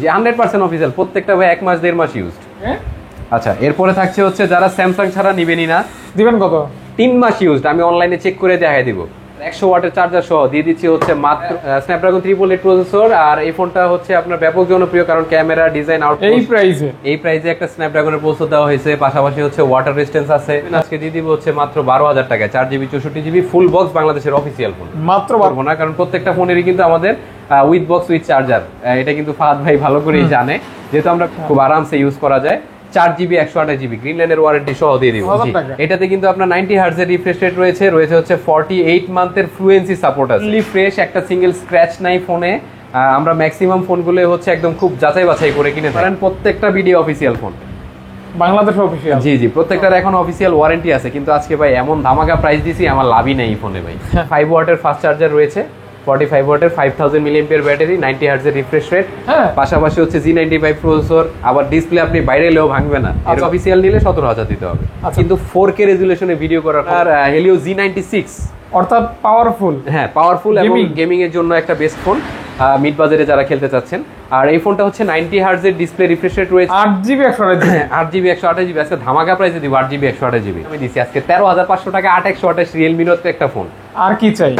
জি 100% official, প্রত্যেকটা ভাই 1 মাস 1.5 মাস used. আচ্ছা এরপরে থাকছে হচ্ছে যারা স্যামসাং ছাড়া নিবেনই না, দিবেন কত? 3 মাস ইউজড, আমি অনলাইনে চেক করে দেখাই দিব। 100 ওয়াটের চার্জার সহ দিয়ে দিচ্ছি হচ্ছে মাত্র স্ন্যাপড্রাগন 888 প্রসেসর। আর এই ফোনটা হচ্ছে আপনার ব্যাপক জনপ্রিয়, কারণ ক্যামেরা ডিজাইন আউট এই প্রাইসে একটা স্ন্যাপড্রাগনের প্রসেসর দেওয়া হয়েছে, পাশাপাশি হচ্ছে ওয়াটার রেজিস্ট্যান্স আছে। আজকে দিয়ে দিব হচ্ছে মাত্র 12,000 টাকায় 4GB 64GB ফুল বক্স, বাংলাদেশের অফিসিয়াল ফোন। মাত্র পারবো না, কারণ প্রত্যেকটা ফোনেরই কিন্তু আমাদের উইথ বক্স উইথ চার্জার, এটা কিন্তু ফাহাদ ভাই ভালো করেই জানে, যেহেতু আমরা খুব আরামসে ইউজ করা যায়। 4GB 128GB গ্রিন লাইনের ওয়ারেন্টি সহ দিয়ে দিব। এটাতে কিন্তু আপনার 90 হার্টজের রিফ্রেশ রেট রয়েছে হচ্ছে 48 মান্থের ফ্লুয়েন্সি সাপোর্ট আছে। ফুলি ফ্রেশ, একটা সিঙ্গেল স্ক্র্যাচ নাই ফোনে। আমরা ম্যাক্সিমাম ফোনগুলো হচ্ছে একদম খুব যাচাই বাছাই করে কিনে থাকেন। প্রত্যেকটা video official phone, Bangladesh official. জি জি, প্রত্যেকটার এখন অফিসিয়াল ওয়ারেন্টি আছে। কিন্তু আজকে ভাই এমন ধামাকা প্রাইস দিছি, আমার লাভই নেই ফোনে ভাই। 5 ওয়াটের ফাস্ট চার্জার রয়েছে, 45 ওয়াটের 5000 মিলিঅ্যাম্পিয়ার ব্যাটারি, 90 হার্টজের রিফ্রেশ রেট, পাশাপাশি হচ্ছে G95 প্রসেসর। আবার ডিসপ্লে আপনি বাইরে এলেও ভাঙবে না। এর অফিসিয়াল নিলে 17,000 দিতে হবে, কিন্তু 4K রেজুলেশনে ভিডিও করার। আর হেলিও G96 অর্থাৎ পাওয়ারফুল, হ্যাঁ পাওয়ারফুল এবং গেমিং এর জন্য একটা বেস্ট ফোন মিড বাজারে যারা খেলতে চাচ্ছেন। আর এই ফোনটা হচ্ছে 90 হার্টজের ডিসপ্লে রিফ্রেশ রেট রয়েছে, 8GB 128GB। আজকে ধামাকা প্রাইসে দিব 8GB 128GB আমি দিছি আজকে 13,500 টাকা। 8/128 রিয়েলমি নোট একটা ফোন, আর কি চাই?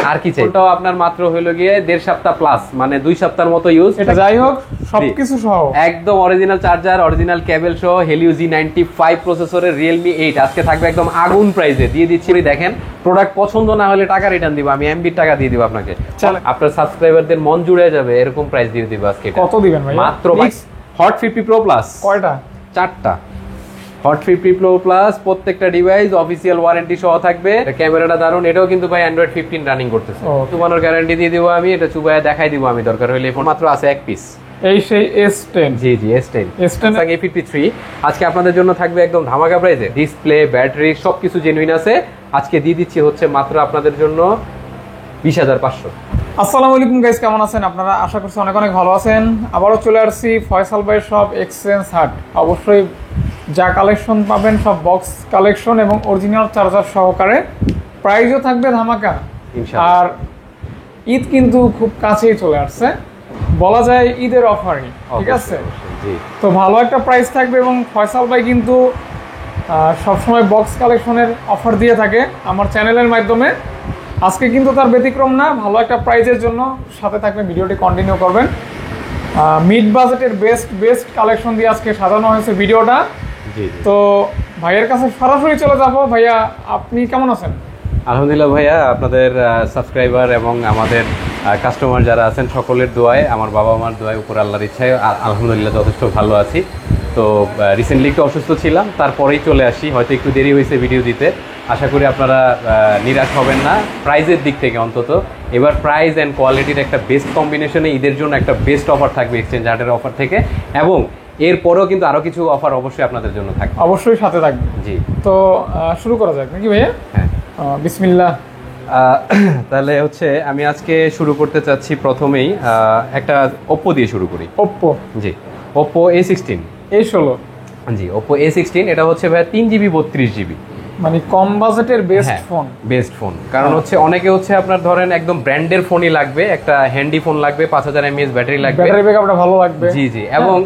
ওটাও আপনার মাত্র হলো গিয়ে 1.5 সপ্তাহ প্লাস, মানে 2 সপ্তাহের মতো ইউজ। এটা যাই হোক সবকিছু সহ একদম অরিজিনাল চার্জার, অরিজিনাল কেবল সহ হেলিও G95 প্রসেসরের রিয়েলমি 8 আজকে থাকবে একদম আগুন প্রাইসে দিয়ে দিচ্ছি। দেখেন প্রোডাক্ট পছন্দ না হলে টাকা রিটার্ন দিব, আমি এমবির টাকা দিয়ে দিব আপনাকে। আপনার সাবস্ক্রাইবারদের মন জুড়ে যাবে এরকম প্রাইস দিয়ে দিব আজকে। কত দিবেন ভাই? মাত্র হট 50 প্রো প্লাস। কয়টা? 4টা হট 50 প্রো প্লাস, প্রত্যেকটা ডিভাইস অফিসিয়াল ওয়ারেন্টি সহ থাকবে। ক্যামেরাটা দারুন, এটাও কিন্তু ভাই অ্যান্ড্রয়েড 15 রানিং করতেছে। চুবানোর গ্যারান্টি দিয়ে দিব আমি, এটা চুবায়া দেখাই দিব আমি, দরকার হলে ফোন মাত্র আছে 1 পিস। এই সেই S10। জি জি S10 A53 আজকে আপনাদের জন্য থাকবে একদম ধামাকা প্রাইসে। ডিসপ্লে, ব্যাটারি সবকিছু জেনুইন আছে। আজকে দিয়ে দিচ্ছি হচ্ছে মাত্র আপনাদের জন্য 20,500। আসসালামু আলাইকুম গাইস, কেমন আছেন আপনারা? আশা করছি অনেক অনেক ভালো আছেন। আবারও চলে আসছি ফয়সাল ভাইয়ের সব এক্সচেঞ্জ হাট। অবশ্যই যা কালেকশন পাবেন সব বক্স কালেকশন এবং অরিজিনাল চার্জার সহকারে। প্রাইসও থাকবে ধামাকা। আর ঈদ কিন্তু খুব কাছেই চলে আসছে, বলা যায় ঈদের অফারই, ঠিক আছে? তো ভালো একটা প্রাইস থাকবে এবং ফয়সাল ভাই কিন্তু সবসময় বক্স কালেকশনের অফার দিয়ে থাকে আমার চ্যানেলের মাধ্যমে। আজকে কিন্তু তার ব্যতিক্রম না, ভালো একটা প্রাইজের জন্য সাথে থাকবেন, ভিডিওটি কন্টিনিউ করবেন। মিড বাজেটের বেস্ট কালেকশন দিয়ে আজকে সাজানো হয়েছে ভিডিওটা। তো ভাইয়ের কাছে সরাসরি চলে যাব। ভাইয়া আপনি কেমন আছেন? আলহামদুলিল্লাহ ভাইয়া, আপনাদের সাবস্ক্রাইবার এবং আমাদের কাস্টমার যারা আছেন সকলের দোয়ায়, আমার বাবা মার দোয়ায়, উপর আল্লাহর ইচ্ছায় আলহামদুলিল্লাহ যথেষ্ট ভালো আছি। তো রিসেন্টলি একটু অসুস্থ ছিলাম, তারপরেই চলে আসি, হয়তো একটু দেরি হয়েছে ভিডিও দিতে। আশা করি আপনারা নিরাশ হবেন না প্রাইজের দিক থেকে অন্তত। এবার প্রাইস অ্যান্ড কোয়ালিটির একটা বেস্ট কম্বিনেশনে ঈদের জন্য একটা বেস্ট অফার থাকবে এক্সচেঞ্জ হাটের অফার থেকে, এবং এরপরেও কিন্তু আরও কিছু অফার অবশ্যই আপনাদের জন্য থাকবে। অবশ্যই সাথে থাকবে। জি, তো শুরু করা যাক নাকি ভাইয়া? হ্যাঁ বিসমিল্লাহ। তাহলে হচ্ছে আমি আজকে শুরু করতে চাচ্ছি প্রথমেই একটা ওপ্পো দিয়ে শুরু করি। ওপ্পো? জি, ওপ্পো A16। A16? জি, ওপ্পো A16। এটা হচ্ছে ভাই 3GB 32GB, মানে কম বাজেটের বেস্ট ফোন। কারণ হচ্ছে অনেকে হচ্ছে আপনার ধরেন একদম ব্র্যান্ডের ফোনই লাগবে, একটা হ্যান্ডি ফোন লাগবে, 5000 mAh ব্যাটারি লাগবে, ব্যাটারি ব্যাকআপটা ভালো লাগবে। জি জি, এবং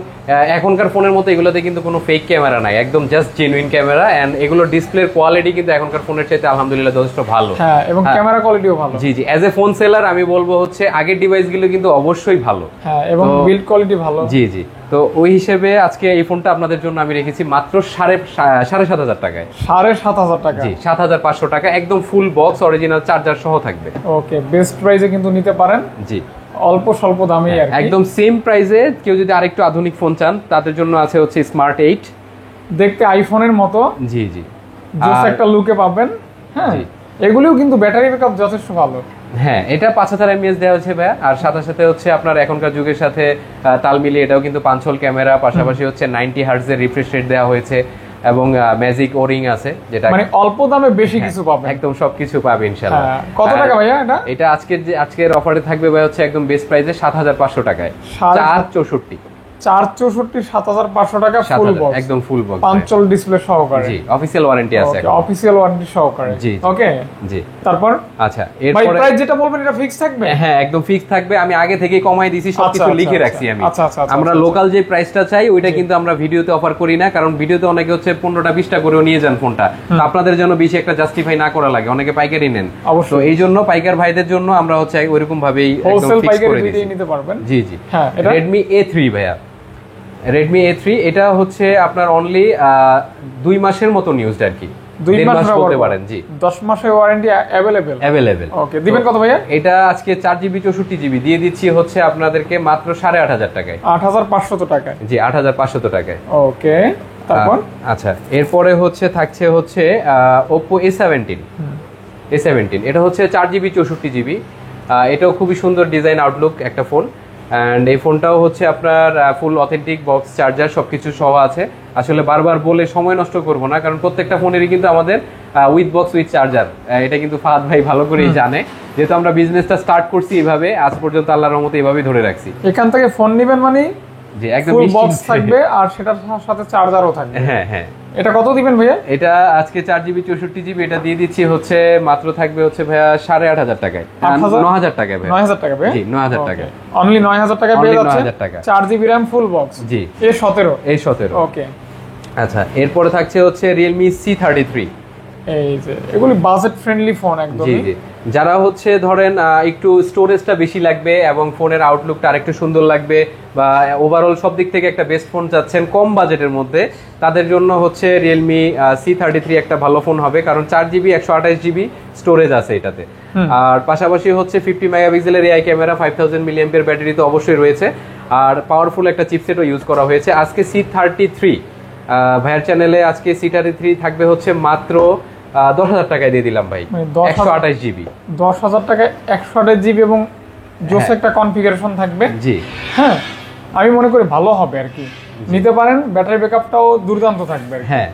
এখনকার ফোনের মতো এগুলোতে কিন্তু কোনো ফেক ক্যামেরা নাই, একদম জাস্ট জেনুইন ক্যামেরা। এন্ড এগুলোর ডিসপ্লের কোয়ালিটি কিন্তু এখনকার ফোনের চাইতে আলহামদুলিল্লাহ যথেষ্ট ভালো। হ্যাঁ, এবং ক্যামেরা কোয়ালিটিও ভালো। জি জি, অ্যাজ এ ফোন সেলার আমি বলবো হচ্ছে আগের ডিভাইসগুলো কিন্তু অবশ্যই ভালো। হ্যাঁ, এবং বিল্ড কোয়ালিটি ভালো। জি জি, তো ওই হিসেবে আজকে এই ফোনটা আপনাদের জন্য আমি রেখেছি মাত্র 7,500 টাকায়। 7,500 টাকা? জি, 7,500 টাকা, একদম ফুল বক্স অরিজিনাল চার্জার সহ থাকবে। ওকে, বেস্ট প্রাইসে কিন্তু নিতে পারেন। জি, অল্প স্বল্প দামে আর একদম সেম প্রাইসে। কেউ যদি আরেকটু আধুনিক ফোন চান তাদের জন্য আছে হচ্ছে স্মার্ট 8, দেখতে আইফোনের মতো। জি জি, জাস্ট একটা লুকে পাবেন। হ্যাঁ, এগুলিও কিন্তু ব্যাটারি ব্যাকআপ যথেষ্ট ভালো। হ্যাঁ, এটা 5000 mAh দেওয়া হচ্ছে ভাই। আর সাথে সাথে হচ্ছে আপনার এখনকার যুগের সাথে তাল মিলিয়ে এটাও কিন্তু 5 হোল ক্যামেরা, পাশাপাশি হচ্ছে 90 হার্টজের রিফ্রেশ রেট দেওয়া হয়েছে, এবং ম্যাজিক ওরিং আছে, যেটা মানে অল্প দামে বেশি কিছু পাবেন। একদম সবকিছু পাবে ইনশাআল্লাহ। কত টাকা ভাইয়া এটা? এটা আজকের অফারে থাকবে ভাই হচ্ছে একদম বেস্ট প্রাইসে 7,500 টাকায়, 464। 464 7500 টাকা ফুল 7,000 বক্স, একদম ফুল বক্স, পাঞ্চল ডিসপ্লে সহকারে। জি, অফিশিয়াল ওয়ারেন্টি আছে এখন। অফিশিয়াল ওয়ারেন্টি সহকারে। জি, ওকে। জি, তারপর আচ্ছা ভাই এরপরে প্রাইস যেটা বলবেন এটা ফিক্স থাকবে? হ্যাঁ একদম ফিক্স থাকবে, আমি আগে থেকেই কমাই দিছি, সবকিছু লিখে রাখছি আমি। আচ্ছা, আমরা লোকাল যে প্রাইসটা চাই ওইটা কিন্তু আমরা ভিডিওতে অফার করি না, কারণ ভিডিওতে অনেকে হচ্ছে 15টা 20টা করেও নিয়ে যান ফোনটা, তো আপনাদের জন্য বেশি একটা জাস্টিফাই না করা লাগে, অনেকে পাইকারি নেন। অবশ্যই। তো এই জন্য পাইকার ভাইদের জন্য আমরা হচ্ছে ওইরকম ভাবেই একদম হোলসেল ফিক্স পাইকারি করে দুইটাই দিছি। নিতে পারবেন। জি জি। হ্যাঁ, এটা Redmi A3 ভাইয়া, Redmi A3 এটা হচ্ছে আপনার অনলি 2 মাসের মতো ইউজড আর কি, 2 মাস বলতে পারেন। জি, 10 মাসের ওয়ারেন্টি अवेलेबल। ওকে, দিবেন কত ভাইয়া? এটা আজকে 4GB 64GB দিয়ে দিচ্ছি হচ্ছে আপনাদেরকে মাত্র 8500 টাকায়, 8500 টাকায়। জি 8500 টাকায়। ওকে, তারপর আচ্ছা এরপরে থাকছে Oppo A17, এটা হচ্ছে 4GB 64GB, এটাও খুবই সুন্দর ডিজাইন আউটলুক একটা ফোন, অ্যান্ড এই ফোনটাও হচ্ছে আপনার ফুল অথেন্টিক বক্স চার্জার সবকিছু সহ আছে। আসলে বারবার বলে সময় নষ্ট করব না, কারণ প্রত্যেকটা ফোনেরই কিন্তু আমাদের উইথ বক্স উইথ চার্জার, এটা কিন্তু ফাহাদ ভাই ভালো করেই জানে, যেহেতু আমরা বিজনেসটা স্টার্ট করছি এইভাবে, আজ পর্যন্ত আল্লাহর রহমতে এইভাবেই ধরে রাখছি। এখান থেকে ফোন নেবেন মানে জি একদম ফুল বক্স থাকবে আর সেটার সাথে চার্জারও থাকবে। হ্যাঁ হ্যাঁ। এটা কত দিবেন ভাইয়া? এটা আজকে 4GB 64GB এটা দিয়ে দিচ্ছি মাত্র থাকবে ভাইয়া 8500 টাকায়, 9000 টাকায় ভাইয়া। 9000 টাকা ভাইয়া? জি 9000 টাকা, অনলি 9000 টাকা পেয়ে যাচ্ছে। 9000 টাকা, 4GB RAM ফুল বক্স। জি A17। ওকে। আচ্ছা এরপরে থাকছে Realme C33। এই যে এগুলি বাজেট ফ্রেন্ডলি ফোন একদম। জি জি, যারা ধরেন একটু স্টোরেজটা বেশি লাগবে এবং ফোনের আউটলুকটা আরেকটু সুন্দর লাগবে, বা ওভারঅল সব দিক থেকে একটা বেস্ট ফোন চাচ্ছেন কম বাজেটের মধ্যে, তাদের জন্য Realme C33 একটা ভালো ফোন হবে, কারণ 4GB 128GB স্টোরেজ আছে এটাতে, আর পাশাপাশি 50 মেগাপিক্সেলের এআই ক্যামেরা, 5000 mAh ব্যাটারি তো অবশ্যই রয়েছে, আর পাওয়ারফুল একটা চিপসেটও ইউজ করা হয়েছে। আজকে C33 ভাইয়ার চ্যানেলে আজকে C33 থাকবে মাত্র 10,000 টাকায় দিয়ে দিলাম ভাই, 128GB। 10,000 টাকায় 128GB এবং জোস একটা কনফিগারেশন থাকবে। জি হ্যাঁ, আমি মনে করি ভালো হবে আর কি, নিতে পারেন। ব্যাটারি ব্যাকআপটাও দুর্দান্ত থাকবে। হ্যাঁ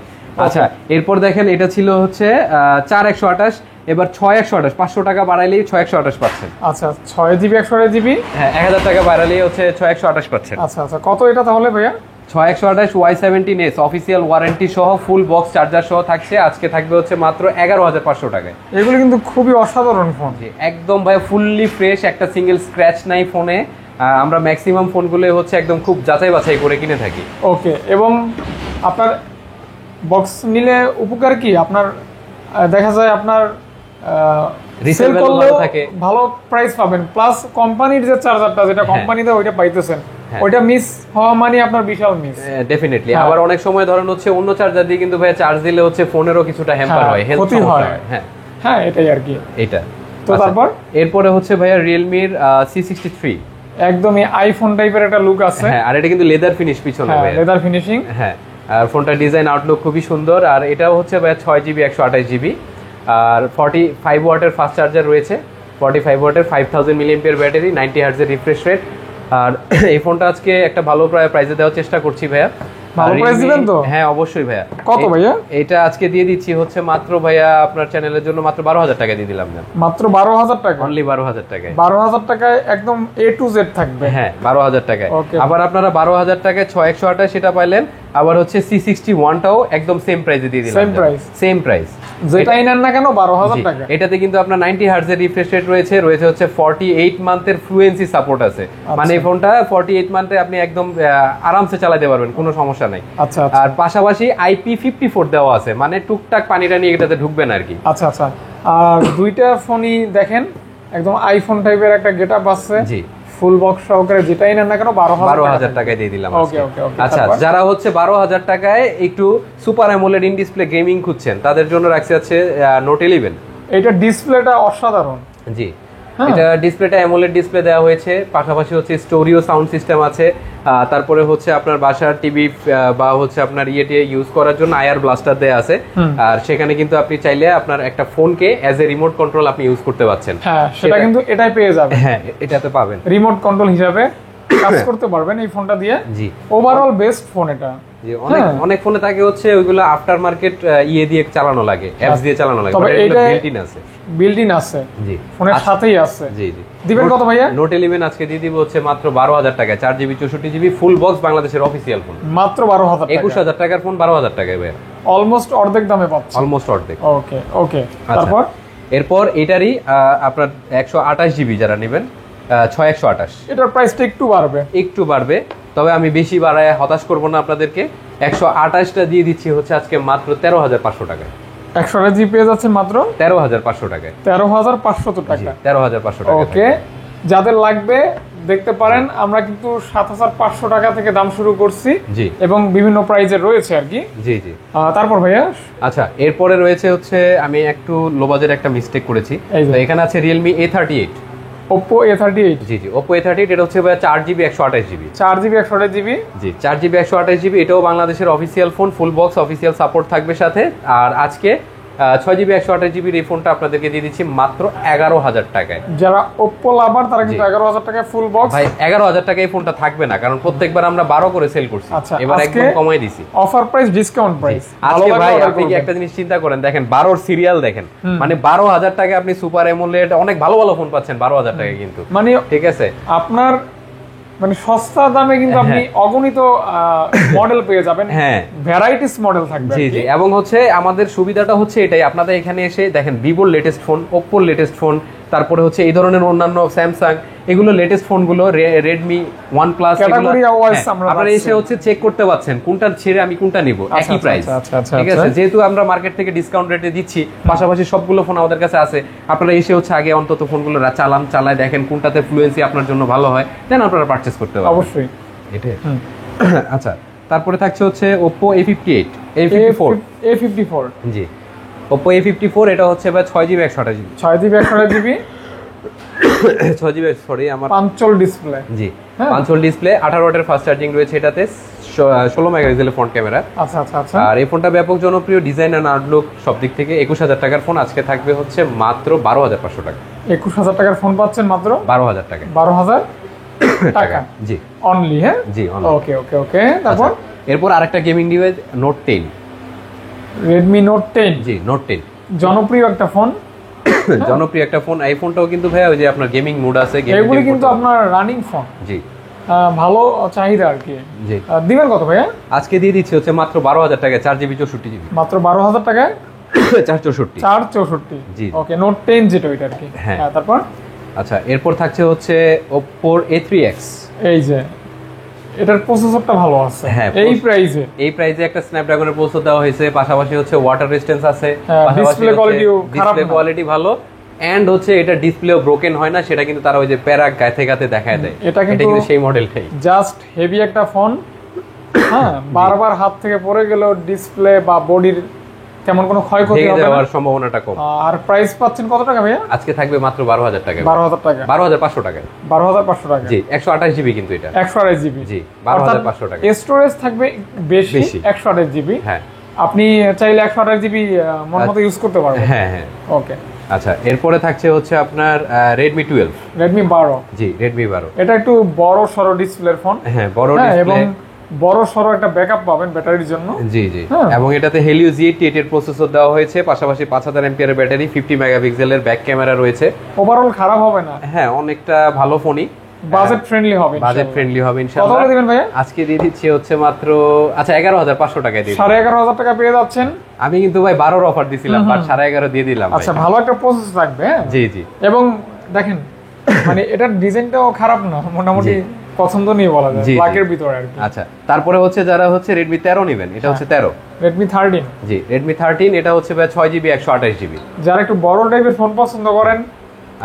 আচ্ছা এরপর দেখেন এটা ছিল 4128, এবার 6128, 500 টাকা বাড়াইলেই 6128 পাচ্ছেন। আচ্ছা 6GB 128GB, হ্যাঁ 1000 টাকা বাড়াইলেই 6128 পাচ্ছেন। আচ্ছা কত এটা তাহলে ভাইয়া? 6128 Y17s অফিসিয়াল ওয়ারেন্টি সহ ফুল বক্স চার্জার সহ থাকছে, আজকে থাকবে মাত্র 11500 টাকায়। এগুলো কিন্তু খুবই অসাধারণ ফোন, একদম ভাই ফুললি ফ্রেশ, একটা সিঙ্গেল স্ক্র্যাচ নাই ফোনে। আমরা ম্যাক্সিমাম ফোনগুলো একদম খুব যাচাই বাছাই করে কিনে থাকি। ওকে, এবং আপনার বক্স নিলে উপকার কি, আপনার দেখা যায় আপনার রিসেল করলে ভালো প্রাইস পাবেন, প্লাস কোম্পানির যে চার্জারটা যেটা কোম্পানি দেয় ওইটা পাইতেছেন, ওইটা মিস হওয়া মানে আপনার বিশাল মিস। ডেফিনেটলি। আবার অনেক সময় ধরেন অন্য চার্জার দিয়ে কিন্তু ভাই চার্জ দিলে ফোনেরও কিছুটা হ্যাম্পার হয়, হেলথ ক্ষতি হয়। হ্যাঁ এটাই আর কি। এটা তো তারপর এরপরে ভাইয়া Realme C63, একদমই আইফোন টাইপের একটা লুক আছে। হ্যাঁ, আর এটা কিন্তু লেদার ফিনিশ পিছনে ভাই, লেদার ফিনিশিং। হ্যাঁ, আর ফোনটা ডিজাইন আউটলুক খুবই সুন্দর, আর এটাও ভাই 6GB 128GB, আর 45 ওয়াটের ফাস্ট চার্জার রয়েছে, 45 ওয়াটের 5000 mAh ব্যাটারি, 90 হার্টজের রিফ্রেশ রেট। আর এই ফোনটা আজকে একটা ভালো প্রাইসে দেওয়ার চেষ্টা করছি ভাইয়া। ভালো প্রাইস দিবেন তো? হ্যাঁ অবশ্যই ভাইয়া। কত ভাইয়া? এটা আজকে দিয়ে দিচ্ছি মাত্র ভাইয়া আপনার চ্যানেলের জন্য মাত্র 12000 টাকা দিয়ে দিলাম না, মাত্র 12000 টাকা, অনলি 12000 টাকায়। 12000 টাকায় একদম A to Z থাকবে। হ্যাঁ 12000 টাকায়। আবার আপনারা 12000 টাকায় 6128 সেটা পাইলেন, আবার C61 টাও একদম সেম প্রাইসে দিয়ে দিলাম। সেম প্রাইস যেটাই নেন না কেন 12000 টাকা। এটাতে কিন্তু আপনার 90 হার্টজের রিফ্রেশ রেট রয়েছে 48 মান্থের ফ্লুয়েন্সি সাপোর্ট আছে, মানে এই ফোনটা 48 মান্থে আপনি একদম আরামসে চালাতে পারবেন, কোনো সমস্যা নাই। আচ্ছা আর পাশাপাশি IP54 দেওয়া আছে, মানে টুকটাক পানিটা নিয়ে এটাতে ঢুকবে না আর কি। আচ্ছা আর দুইটা ফোনই দেখেন একদম আইফোন টাইপের একটা গেটআপ আছে। জি, ফুল বক্স সহকারে যেটাই নেন না কেন 12000 টাকায় দিয়ে দিলাম। ওকে। আচ্ছা, যারা 12000 টাকায় একটু super AMOLED in display gaming খুঁজছেন তাদের জন্য রাখছে নোট 11। এটা ডিসপ্লেটা অসাধারণ। জি, এটা ডিসপ্লেটা অ্যামোলেড ডিসপ্লে দেওয়া হয়েছে, পাশাপাশি স্টোরিও সাউন্ড সিস্টেম আছে, তারপরে আপনার বাসার টিভি বা আপনার ইয়েতে ইউজ করার জন্য আইআর ব্লাস্টার দেয়া আছে, আর সেখানে কিন্তু আপনি চাইলে আপনার একটা ফোনকে অ্যাজ এ রিমোট কন্ট্রোল আপনি ইউজ করতে পারছেন। হ্যাঁ, সেটা কিন্তু এটাই পেয়ে যাবেন। হ্যাঁ, এটাতে পাবেন রিমোট কন্ট্রোল হিসাবে। কাজ করতে পারবেন এই ফোনটা দিয়ে। জি, ওভারঅল বেস্ট ফোন এটা। জি, অনেক ফোনে থাকে হচ্ছে ওইগুলো আফটার মার্কেট ইয়ে দিয়ে চালানো লাগে, অ্যাপস দিয়ে চালানো লাগে, তবে এটা এটা বিল্ট ইন আছে। বিল্ট ইন আছে, জি, ফোনের সাথেই আছে। জি জি। দিবেন কত ভাইয়া? নোট 11 আজকে দিয়ে দিব হচ্ছে মাত্র 12,000 টাকায়, 4GB 64GB ফুল বক্স, বাংলাদেশের অফিসিয়াল ফোন। মাত্র 12,000 টাকা। 21,000 টাকার ফোন 12,000 টাকায় ভাই, অলমোস্ট অর্ধেক দামে পাচ্ছেন। অলমোস্ট অর্ধেক। ওকে ওকে, তারপর এরপর এটারই আপনার 128GB যারা নেবেন 6128, এটার প্রাইসটা একটু বাড়বে, একটু বাড়বে, তবে আমি বেশি বাড়ায় হতাশ করব না আপনাদেরকে। 128টা দিয়ে দিচ্ছি হচ্ছে আজকে মাত্র 13,500 টাকায়। 128 পেয়ে যাচ্ছে মাত্র 13,500 টাকায়। 13,500 টাকা। 13,500 টাকা। ওকে, যাদের লাগবে দেখতে পারেন, আমরা কিন্তু 7,500 টাকা থেকে দাম শুরু করছি। জি, এবং বিভিন্ন প্রাইজের রয়েছে আর কি। জি জি। তারপর ভাইয়া, আচ্ছা, এরপরে রয়েছে হচ্ছে আমি একটু লো বাজেট একটা মিস্টেক করেছি। এই যে। তো এখানে আছে Realme A38। Oppo A38। জি জি, Oppo A38, এটা হচ্ছে ভাই 4GB 128GB। 4GB 128GB। জি, 4GB 128GB, এটাও বাংলাদেশের official phone, full box official support থাকবে সাথে। আর আজকে 6GB 128GB এই ফোনটা আপনাদেরকে দিয়ে দিচ্ছি মাত্র 11,000 টাকায়। যারা Oppo লাভার তারা কিন্তু 11,000 টাকায় ফুল বক্স। ভাই 11,000 টাকায় এই ফোনটা থাকবে না, কারণ প্রত্যেকবার আমরা 12 করে সেল করছি। আচ্ছা, এবার একদম কমাই দিছি, অফার প্রাইস, ডিসকাউন্ট প্রাইস। আজকে ভাই আপনি কি একটা জিনিস চিন্তা করেন, দেখেন 12 সিরিয়াল দেখেন, মানে 12,000 টাকায় আপনি সুপার অ্যামোলেড অনেক ভালো ভালো ফোন পাচ্ছেন 12,000 টাকায় কিন্তু, মানে ঠিক আছে আপনার মানে সস্তা দামে কিন্তু আপনি অগণিত মডেল পেয়ে যাবেন। হ্যাঁ, ভ্যারাইটিস মডেল থাকবে। জি জি। এবং হচ্ছে আমাদের সুবিধাটা হচ্ছে এটাই, আপনাদের এখানে এসে দেখেন ভিভোর লেটেস্ট ফোন, ওপ্পোর লেটেস্ট ফোন, তারপরে হচ্ছে এই ধরনের অন্যান্য স্যামসাং, এগুলো লেটেস্ট ফোনগুলো, রেডমি, ওয়ানপ্লাস, আপনারা এসে হচ্ছে চেক করতে পারছেন কোনটা ছেড়ে আমি কোনটা নিব, একই প্রাইস, ঠিক আছে। যেহেতু আমরা মার্কেট থেকে ডিসকাউন্ট রেটে দিচ্ছি, পাশাপাশি সবগুলো ফোন আমাদের কাছে আছে, আপনারা এসে হচ্ছে আগে অন্তত ফোনগুলো চালায় দেখেন কোনটাতে ফ্লুয়েন্সি আপনার জন্য ভালো হয়, দেন আপনারা পারচেজ করতে পারবেন অবশ্যই। এটাই। আচ্ছা, তারপরে থাকছে হচ্ছে Oppo A58, A54। জি, Oppo A54, এটা হচ্ছে ভাই 6GB 128GB। 6GB 128GB, 6GB, sorry আমার পাঞ্চল ডিসপ্লে। জি, পাঞ্চল ডিসপ্লে, 18 ওয়াটের ফাস্ট চার্জিং রয়েছে এটাতে, 16 মেগাপিক্সেলের ফ্রন্ট ক্যামেরা। আচ্ছা আচ্ছা আচ্ছা। আর এই ফোনটা ব্যাপক জনপ্রিয়, ডিজাইন আর আউটলুক সব দিক থেকে। 21,000 টাকার ফোন আজকে থাকবে হচ্ছে মাত্র 12,500 টাকা। 21,000 টাকার ফোন পাচ্ছেন মাত্র 12,000 টাকা। 12,000 টাকা, জি অনলি। হ্যাঁ জি, ওকে ওকে ওকে। তারপর এরপর আরেকটা gaming device, Note 10। Redmi Note 10। জি, Note 10 জনপ্রিয় একটা ফোন। জনপ্রিয় একটা ফোন। এই ফোনটাও কিন্তু ভাই ওই যে আপনার গেমিং মুড আছে, এগুলি কিন্তু আপনার রানিং ফোন। জি, ভালো চাহিদা আর কি। জি, দিবেন কত ভাইয়া? আজকে দিয়ে দিচ্ছি হচ্ছে মাত্র 12,000 টাকায়, 4GB 64GB। মাত্র 12,000 টাকায় 464। 464। জি, ওকে, Note 10 যেটা ওইটা আর কি। হ্যাঁ, তারপর আচ্ছা, এরপর থাকছে হচ্ছে Oppo A3X। এই যে এটার প্রসেসরটা ভালো আছে। হ্যাঁ, এই প্রাইসে একটা স্ন্যাপড্রাগনের প্রসেসর দেওয়া হয়েছে, পাশাপাশি হচ্ছে ওয়াটার রেজিস্ট্যান্স আছে, ডিসপ্লে কোয়ালিটি ভালো, এন্ড হচ্ছে এটা ডিসপ্লেও ব্রোকেন হয় না, সেটা কিন্তু তারা ওই যে প্যারাক গায়ে গাতে দেখায় দেয়, এটা কিন্তু সেই মডেলটাই। জাস্ট হেভি একটা ফোন। হ্যাঁ, বারবার হাত থেকে পড়ে গেল ডিসপ্লে বা বডির তেমন কোনো ক্ষয়ক্ষতি হবে না, সম্ভাবনাটা কম। আর প্রাইস পাচ্ছেন কত টাকা ভাইয়া? আজকে থাকবে মাত্র 12,000 টাকা। 12,000 টাকা, 12,500 টাকা। 12,500 টাকা। জি, 128GB কিন্তু এটা, 128GB। জি, 12,500 টাকা। স্টোরেজ থাকবে বেশি, 128GB। হ্যাঁ, আপনি চাইলে 128GB মন মতো ইউজ করতে পারবেন। হ্যাঁ হ্যাঁ, ওকে। আচ্ছা, এরপরে থাকছে হচ্ছে আপনার Redmi 12। Redmi 12। জি, Redmi 12, এটা একটু বড় সরো ডিসপ্লের ফোন। হ্যাঁ, বড় ডিসপ্লে এবং বড় সরো একটা ব্যাকআপ পাবেন ব্যাটারির জন্য। জি জি, এবং এটাতে Helio G88 এর প্রসেসর দেওয়া হয়েছে, পাশাপাশি 5000 এর ব্যাটারি, 50 মেগাপিক্সেলের ব্যাক ক্যামেরা রয়েছে। ওভারঅল খারাপ হবে না। হ্যাঁ, অনেকটা ভালো ফোনই, বাজেট ফ্রেন্ডলি হবে ইনশাআল্লাহ। কত দিবেন ভাইয়া? আজকে দিয়ে দিচ্ছি হচ্ছে মাত্র, আচ্ছা, 11,500 টাকায় দিই। 11,500 টাকা পেয়ে যাচ্ছেন। আমি কিন্তু ভাই 12 অফার দিছিলাম, বাট 11,500 দিয়ে দিলাম। আচ্ছা, ভালো একটা প্রসেস থাকবে। জি জি, এবং দেখেন মানে এটার ডিজাইনটাও খারাপ না, মোটামুটি পছন্দ নিয়ে বলা যায়, লাখের ভিতরে আর কি। আচ্ছা, তারপরে হচ্ছে যারা হচ্ছে Redmi 13 নেবেন, এটা হচ্ছে 13। Redmi 13। জি, Redmi 13, এটা হচ্ছে ভাই 6GB 128GB। যারা একটু বড় টাইপের ফোন পছন্দ করেন,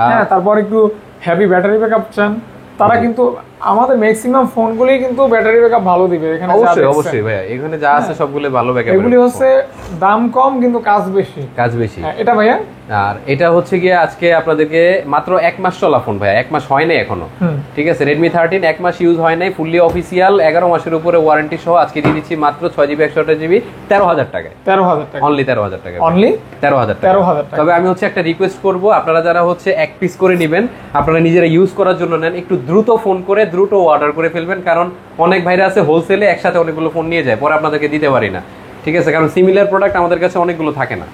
হ্যাঁ, তারপর একটু হেভি ব্যাটারি ব্যাকআপ চান, তারা কিন্তু আমাদের ম্যাক্সিমাম ফোনগুলি কিন্তু ব্যাটারি ব্যাকআপ ভালো দিবে। এখানে অবশ্যই অবশ্যই ভাইয়া, এখানে যা আছে সবগুলো ভালো ব্যাকআপ। এগুলি হচ্ছে দাম কম কিন্তু কাজ বেশি। এটা ভাইয়া, আর এটা হচ্ছে গিয়ে আজকে আপনাদেরকে মাত্র 1 মাস চলা ফোন ভাইয়া, 1 মাস হয় নাই এখনো, ঠিক আছে। Redmi 13 1 মাস ইউজ হয় নাই, ফুললি অফিসিয়াল, 11 মাসের উপরে ওয়ারেন্টি সহ আজকে দিয়ে দিচ্ছি মাত্র 6GB 128GB 13,000 টাকায়। 13,000 টাকা, অনলি 13,000 টাকা, অনলি 13,000 টাকা। তবে আমি হচ্ছে একটা রিকোয়েস্ট করব, আপনারা যারা হচ্ছে এক পিস করে নেবেন, আপনারা নিজেরা ইউজ করার জন্য নেন, একটু দ্রুত ফোন করে ভাই দ্রুত অর্ডার করে ফেলবেন, কারণ অনেক ভাইরা আছে হোলসেলে একসাথে অনেকগুলো ফোন নিয়ে যায়, পরে আপনাদেরকে দিতে পারি না, ঠিক আছে, কারণ সিমিলার প্রোডাক্ট আমাদের কাছে অনেকগুলো থাকে না।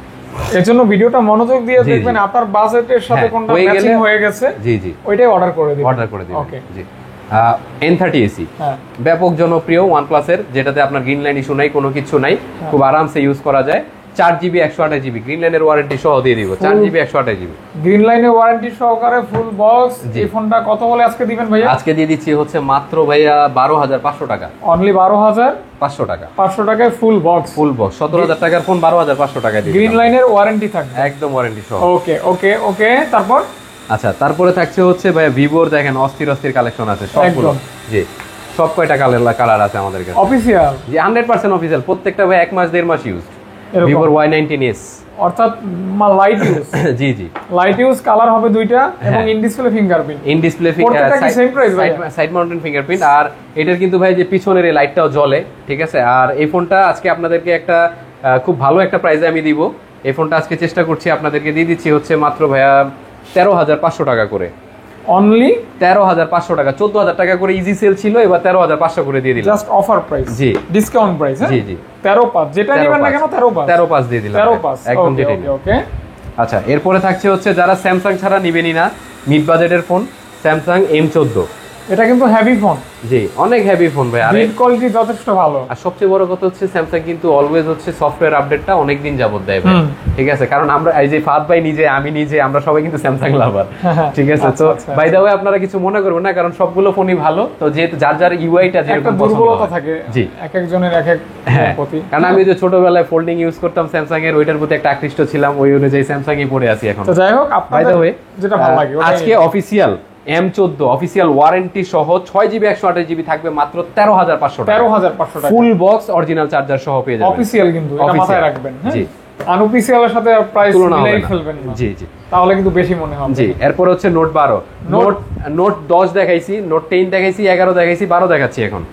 এর জন্য ভিডিওটা মনোযোগ দিয়ে দেখবেন, আপনার বাজেটের সাথে কোনটা ম্যাচিং হয়ে গেছে জি জি ওইটাই অর্ডার করে দিবেন। অর্ডার করে দিবেন। ওকে জি N30AC ব্যাপক জনপ্রিয় OnePlus এর, যেটাতে আপনার গ্রিন লাইন ইস্যু নাই, কোনো কিছু নাই, খুব আরামসে ইউজ করা যায়। 4GB 128GB গ্রিন লাইনের ওয়ারেন্টি সহ দিয়ে দিব। 4GB 128GB গ্রিন লাইনের ওয়ারেন্টি সহকারে ফুল বক্স। এই ফোনটা কত হলে আজকে দিবেন ভাইয়া? আজকে দিয়ে দিচ্ছি হচ্ছে মাত্র ভাইয়া 12,500 টাকা। অনলি 12,500 টাকা। 500 টাকায় ফুল বক্স। 17,000 টাকার ফোন 12,500 টাকায় দিয়ে গ্রিন লাইনের ওয়ারেন্টি থাকবে, একদম ওয়ারেন্টি সহ। ওকে ওকে ওকে। তারপর আচ্ছা, তারপরে থাকছে হচ্ছে ভাইয়া ভিভোর, দেখেন অস্থির অস্থির কালেকশন আছে সবগুলো। জি, সব কয়টা কালার আছে আমাদের কাছে অফিশিয়াল। জি 100% অফিশিয়াল, প্রত্যেকটা ভাই 1 মাস 1.5 মাস ইউজ। ভিভোর Y19s অর্থাৎ লাইট ইউজ। জি জি, লাইট ইউজ কালার হবে দুইটা এবং in display fingerprint. In display side mountain fingerprint. আর এটার কিন্তু ভাই যে পিছনের এই লাইটটাও জ্বলে, ঠিক আছে। আর এই ফোনটা আজকে আপনাদেরকে একটা খুব ভালো একটা প্রাইসে আমি দিব। এই ফোনটা আজকে চেষ্টা করছি আপনাদেরকে দিয়ে দিচ্ছি হচ্ছে মাত্র ভাইয়া 13,500 টাকা করে। অনলি 13,500 টাকা। 14,000 টাকা করে ইজি সেল ছিল, এবার 13,500 করে দিয়ে দিলাম। Just offer price. জি, ডিসকাউন্ট প্রাইস। জি জি, 13,500 যেটা নেবেন না কেন 13,500 দিয়ে দিলাম। 13,500 একদম যেটা। ওকে। আচ্ছা, এরপরে থাকছে হচ্ছে যারা স্যামসাং ছাড়া নিবেনই না, মিড বাজেটের ফোন, স্যামসাং M14। এটা কিন্তু হেভি ফোন। জি, অনেক হেভি ফোন ভাই, আর বিল্ড কোয়ালিটি যথেষ্ট ভালো। আর সবচেয়ে বড় কথা হচ্ছে স্যামসাং কিন্তু অলওয়েজ হচ্ছে সফটওয়্যার আপডেটটা অনেক দিন যাবত দেয় ভাই, ঠিক আছে। কারণ আমরা এই যে ফাদ ভাই নিজে, আমি নিজে, আমরা সবাই কিন্তু স্যামসাং লাভার, ঠিক আছে। তো বাই দ্য ওয়ে আপনারা কিছু মনে করবেন না, কারণ সবগুলো ফোনই ভালো। তো যেহেতু যার যার ইউআইটা যেরকম দুর্বলতা থাকে, জি, এক একজনের এক এক প্রতি। কারণ আমি যে ছোটবেলায় ফোল্ডিং ইউজ করতাম স্যামসাং এর, ওইটার প্রতি একটা আকৃষ্ট ছিলাম, ওই অনুযায়ী স্যামসাং ই পড়ে আছি এখন। তো যাই হোক, আপনাদের যেটা ভালো লাগে। আজকে অফিশিয়াল M14 অফিশিয়াল ওয়ারেন্টি সহ 6GB 128GB থাকবে মাত্র 13,500 টাকা। 13,500 টাকা ফুল বক্স অরিজিনাল চার্জার সহ পেয়ে যাবেন। অফিশিয়াল কিন্তু এটা মাথায় রাখবেন। জি, আনঅফিশিয়ালের সাথে প্রাইস মিলাই ফেলবেন না। জি জি, তাহলে কিন্তু বেশি মনে হবে। জি, এরপর হচ্ছে নোট 12, নোট 10 দেখাইছি, নোট 10 দেখাইছি, 11 দেখাইছি, 12 দেখাচ্ছি এখন।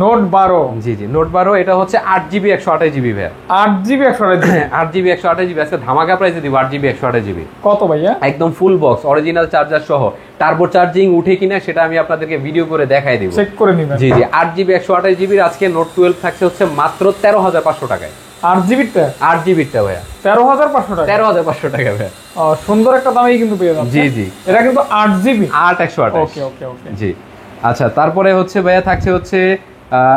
নোট 12। জি জি, নোট 12 এটা হচ্ছে 8GB 128GB ভাই। 8GB 128GB 8GB 128GB আজকে ধামাকা প্রাইসে দিব। 8GB 128GB কত ভাইয়া? একদম ফুল বক্স অরিজিনাল চার্জার সহ, টার্বো চার্জিং উঠে কিনা সেটা আমি আপনাদেরকে ভিডিও করে দেখাই দিব, চেক করে নিবেন। জি জি, 8GB 128GB আজকে নোট 12 থাকছে হচ্ছে মাত্র 13,500 টাকায়। 8GBটা? 8GBটা ভাইয়া 13,500 টাকা। 13,500 টাকা ভাইয়া। সুন্দর একটা দামেই কিন্তু পেয়ে যাচ্ছে। জি জি, এটা কিন্তু 8GB 8/128। ওকে ওকে ওকে। জি, আচ্ছা, তারপরে হচ্ছে ভাইয়া থাকছে হচ্ছে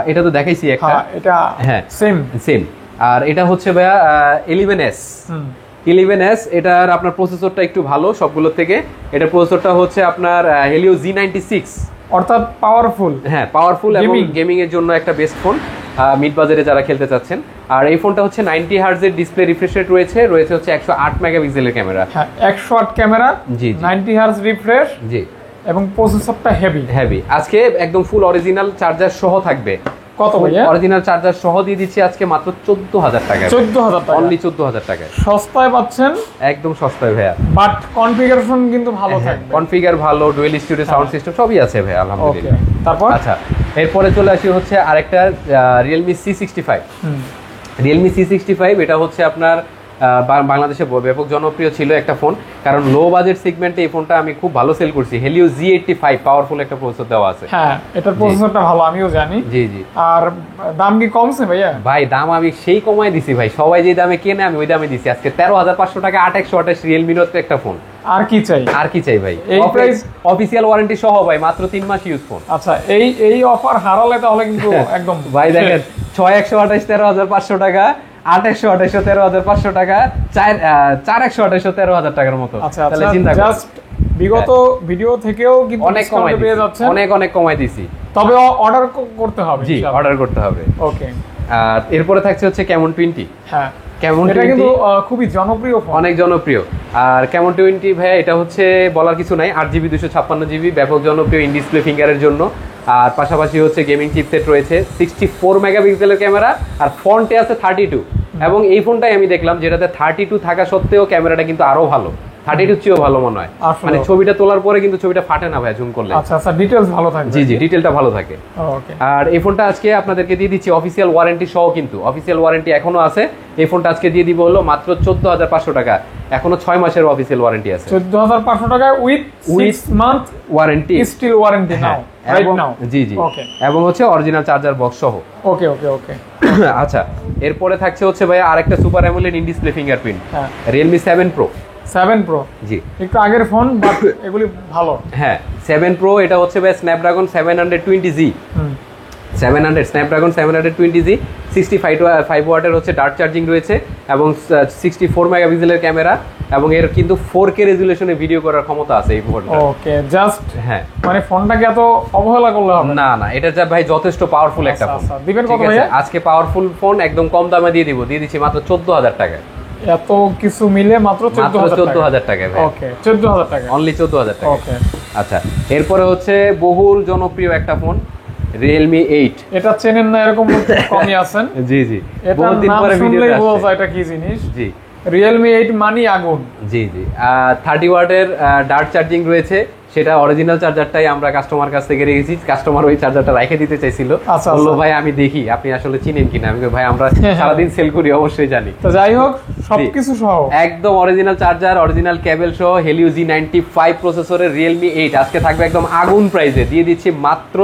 এটা তো দেখাইছি একটা, এটা হ্যাঁ সেম। আর এটা হচ্ছে ভাইয়া 11S। 11S এটার আপনার প্রসেসরটা একটু ভালো সবগুলো থেকে। এটা প্রসেসরটা হচ্ছে আপনার Helio G96, অর্থাৎ পাওয়ারফুল। হ্যাঁ, পাওয়ারফুল এবং গেমিং এর জন্য একটা বেস্ট ফোন মিড বাজারে যারা খেলতে চাচ্ছেন। আর এই ফোনটা হচ্ছে 90 হার্জ এর ডিসপ্লে রিফ্রেশ রেট রয়েছে হচ্ছে 108 মেগাপিক্সেলের ক্যামেরা। হ্যাঁ, 108 ক্যামেরা, জি, 90 হার্জ রিফ্রেশ, জি, এবং প্রসেসরটা হেভি। আজকে একদম ফুল অরিজিনাল চার্জার সহ থাকবে। কত ভাইয়া? অরিজিনাল চার্জার সহ দিয়ে দিচ্ছি আজকে মাত্র 14,000 টাকা। 14,000 টাকা, অনলি 14,000 টাকায় সস্তায় পাচ্ছেন। একদম সস্তায় ভাইয়া, বাট কনফিগারেশন কিন্তু ভালো থাকবে। কনফিগার ভালো, ডুয়েল স্টুডিও সাউন্ড সিস্টেম সবই আছে ভাই, আলহামদুলিল্লাহ। তারপর আচ্ছা, এরপরে চলে আসি হচ্ছে আরেকটা Realme C65। Realme C65 এটা হচ্ছে আপনার বাংলাদেশে ব্যাপক জনপ্রিয় ছিল একটা ফোন, কারণ লো বাজেট সেগমেন্টে এই ফোনটা আমি খুব ভালো সেল করছি। Helio G85 পাওয়ারফুল একটা প্রসেসর দেওয়া আছে। হ্যাঁ, এটার প্রসেসরটা ভালো, আমিও জানি। জি জি। আর দাম কি কমছে ভাইয়া? ভাই দাম আমি সেই কমাই দিছি ভাই, সবাই যে দামে কেনে আমি ওই দামে দিছি। আজকে 13,500 টাকা 8/128 Realme Note একটা ফোন। আর কি চাই? আর কি চাই ভাই? এই প্রাইস অফিশিয়াল ওয়ারেন্টি সহ ভাই, মাত্র 3 মাস ইউজ ফোন। আচ্ছা, এই অফার হারালে তাহলে কিন্তু একদম ভাই দেখেন 6/128 13,500 টাকা, 8/128 13,500 টাকা, 4/128 13,000 টাকার মতো। আচ্ছা, তাহলে চিন্তা করুন, জাস্ট বিগত ভিডিও থেকেও কিন্তু অনেক কমাই পেয়ে যাচ্ছে, অনেক কমাই দিছি। তবে অর্ডার করতে হবে। জি, অর্ডার করতে হবে। ওকে। আর এরপরে থাকছে হচ্ছে Camon 20। হ্যাঁ, Camon 20 এটা কিন্তু খুবই জনপ্রিয় ফোন, অনেক জনপ্রিয়। আর Camon 20 ভাইয়া এটা হচ্ছে বলার কিছু নাই, 8GB 256GB ব্যাপক জনপ্রিয় ইন ডিসপ্লে ফিঙ্গারের জন্য। আর পাশাপাশি হচ্ছে গেমিং চিপসেট রয়েছে, 64 মেগাপিক্সেলের ক্যামেরা, আর ফ্রন্টে আছে 32। এবং এই ফোনটাই আমি দেখলাম যেটাতে 32 থাকা সত্ত্বেও ক্যামেরাটা কিন্তু আরো ভালো। 32 চেয়েও ভালো মনে হয়, আসলে। মানে ছবিটা তোলার পরে কিন্তু ছবিটা ফাটে না ভাই জুম করলে। আচ্ছা আচ্ছা, ডিটেইলস ভালো থাকবে। জি জি, ডিটেলটা ভালো থাকে। ওকে। আর এই ফোনটা আজকে আপনাদেরকে দিয়ে দিচ্ছি অফিসিয়াল ওয়ারেন্টি সহ, কিন্তু অফিসিয়াল ওয়ারেন্টি এখনো আছে। এই ফোনটা আজকে দিয়ে দিব হলো মাত্র 14,500 টাকা, এখনো 6 মাসের অফিসিয়াল ওয়ারেন্টি আছে। 14,500 টাকায় with 6 month warranty, still warranty now right now. জি জি, ওকে। এবং হচ্ছে অরিজিনাল চার্জার বক্স সহ। ওকে ওকে ওকে। আচ্ছা, এরপরে থাকছে হচ্ছে ভাই আরেকটা super AMOLED in display fingerprint, হ্যাঁ, Realme 7 Pro। 7 Pro জি, একটু আগের ফোন, বাট এগুলি ভালো। হ্যাঁ 7 Pro, এটা হচ্ছে ভাই স্ন্যাপড্রাগন 720G, 700 স্ন্যাপড্রাগন 720G, 65 ওয়াটের হচ্ছে ডার্ট চার্জিং রয়েছে এবং 64 মেগাপিক্সেলের ক্যামেরা, এবং এর কিন্তু 4K রেজুলেশনে ভিডিও করার ক্ষমতা আছে এই ফোনটা। ওকে, জাস্ট হ্যাঁ, মানে ফোনটাকে এত অবহেলা করলে হবে না না, এটা যা ভাই যথেষ্ট পাওয়ারফুল একটা আচ্ছা, ফোন। আচ্ছা, দিবেন কত ঠিক আছে, ভাইয়া? আজকে পাওয়ারফুল ফোন একদম কম দামে দিয়ে দিচ্ছি মাত্র 14,000 টাকায়। এত কিছু মিলে মাত্র 14,000 টাকায় ভাই। ওকে, 14,000 টাকা, অনলি 14,000 টাকা। ওকে। আচ্ছা, এরপরে হচ্ছে বহুল জনপ্রিয় একটা ফোন, Realme 8। এটা চেনেন না এরকম লোক কমই আছেন। জি জি, এটা বহুত দিন নাম পরে শুনলেই ভিডিওতে বোঝা আসছে। যায় এটা কি জিনিস। জি, Realme 8 মানি আগুন। জি জি, 30 ওয়াটের ডার্ট চার্জিং রয়েছে, সেটা অরিজিনাল চার্জারটাই আমরা কাস্টমার কাছ থেকে রেখেছি। কাস্টমার ওই চার্জারটা রেখে দিতে চাইছিল, আচ্ছা, বললো আচ্ছা। ভাই আমি দেখি আপনি আসলে চিনেন কিনা। আমি বলি, ভাই আমরা সারাদিন সেল করি, অবশ্যই জানি। তো যাই হোক, সবকিছু সহ একদম অরিজিনাল চার্জার, অরিজিনাল কেবল সহ, Helio G95 প্রসেসরের Realme 8 আজকে থাকবে একদম আগুন প্রাইসে, দিয়ে দিচ্ছি মাত্র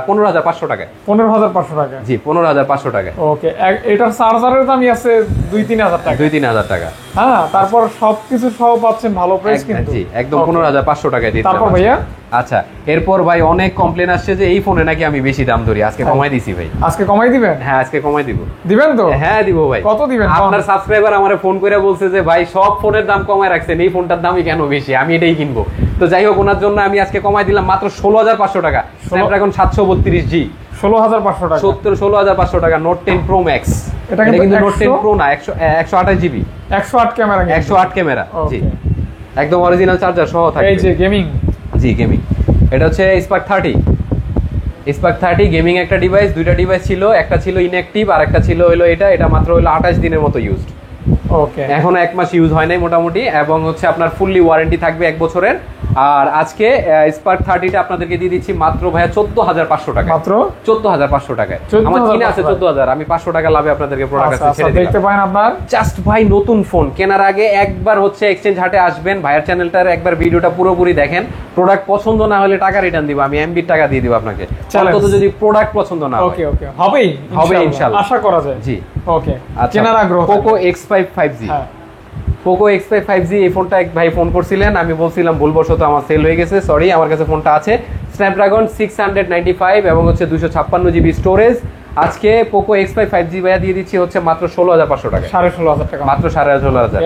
15,500 টাকায়। 15,500 টাকা। জি, 15,500 টাকায়। ওকে, এটার চার্জারের দামই আছে 2-3,000 টাকা। 2-3,000 টাকা। হ্যাঁ, তারপর সবকিছু সহ পাচ্ছেন ভালো প্রাইস কিন্তু। জি, একদম 15,500 টাকায় দিয়ে দিলাম। তারপর ভাইয়া? আচ্ছা, এরপর ভাই অনেক কমপ্লেন আসছে যে এই ফোনে নাকি আমি বেশি দাম ধরি, আজকে কমাই দিছি ভাই। আজকে কমাই দিবেন? হ্যাঁ, আজকে কমাই দিব। দিবেন তো? হ্যাঁ দিব ভাই। কত দিবেন? আপনার সাবস্ক্রাইবার আমারে ফোন করে বলছে যে ভাই সব ফোনের দাম কমায় রাখছেন, এই ফোনটার দামই কেন বেশি, আমি এটাই কিনবো। তো যাই হোক, ওনার জন্য আমি আজকে কমাই দিলাম মাত্র 16,500 টাকা, স্ন্যাপড্রাগন 732G। 16,500 টাকা। 16,500 টাকা, নোট 10 প্রো ম্যাক্স। এটা এটা কিন্তু নোট 10 100 প্রো না, 128 জিবি, 108 ক্যামেরা, 108 ক্যামেরা। জি, একদম অরিজিনাল চার্জার সহ থাকবে। এই যে গেমিং। জি, গেমিং। এটা হচ্ছে Spark 30 গেমিং একটা ডিভাইস। দুইটা ডিভাইস ছিল, একটা ছিল ইনঅ্যাক্টিভ আর একটা ছিল হলো এটা মাত্র হলো 28 দিনের মতো ইউজড। ওকে, এখন 1 মাস ইউজ হয় নাই মোটামুটি, এবং হচ্ছে আপনার ফুললি ওয়ারেন্টি থাকবে 1 বছরের। আর আজকে Spark 30টা আপনাদেরকে দিয়ে দিচ্ছি মাত্র ভাইয়া 14,500 টাকা। মাত্র 14,500 টাকা। আমার কিনে আছে 14,000, আমি 500 টাকা লাভে আপনাদেরকে প্রোডাক্ট আছে ছেড়ে দিলাম। দেখতে পারেন আপনার জাস্ট ভাই, নতুন ফোন কেনার আগে একবার হচ্ছে এক্সচেঞ্জ হাটে আসবেন, ভাইয়ের চ্যানেলটার একবার ভিডিওটা পুরোপুরি দেখেন। প্রোডাক্ট পছন্দ না হলে টাকা রিটার্ন দিব, আমি এমবির টাকা দিয়ে দিব আপনাকে, অন্তত যদি প্রোডাক্ট পছন্দ না হয়। ওকে ওকে, হবেই ইনশাআল্লাহ, আশা করা যায়। জি, ওকে। আচ্ছা, কেনার আগ্রহ Poco X5 5G। হ্যাঁ, Poco X5 5G, এই ফোনটা এক ভাই ফোন করছিলেন, আমি বলছিলাম ভুলবশত আমার সেল হয়ে গেছে, সরি। আমার কাছে ফোনটা আছে, স্ন্যাপড্রাগন 695 এবং হচ্ছে 256 জিবি স্টোরেজ। আজকে Poco X5 5G ভাইয়া দিয়ে দিচ্ছি হচ্ছে মাত্র 16,500 টাকা। 16,500 টাকা, মাত্র 16,500।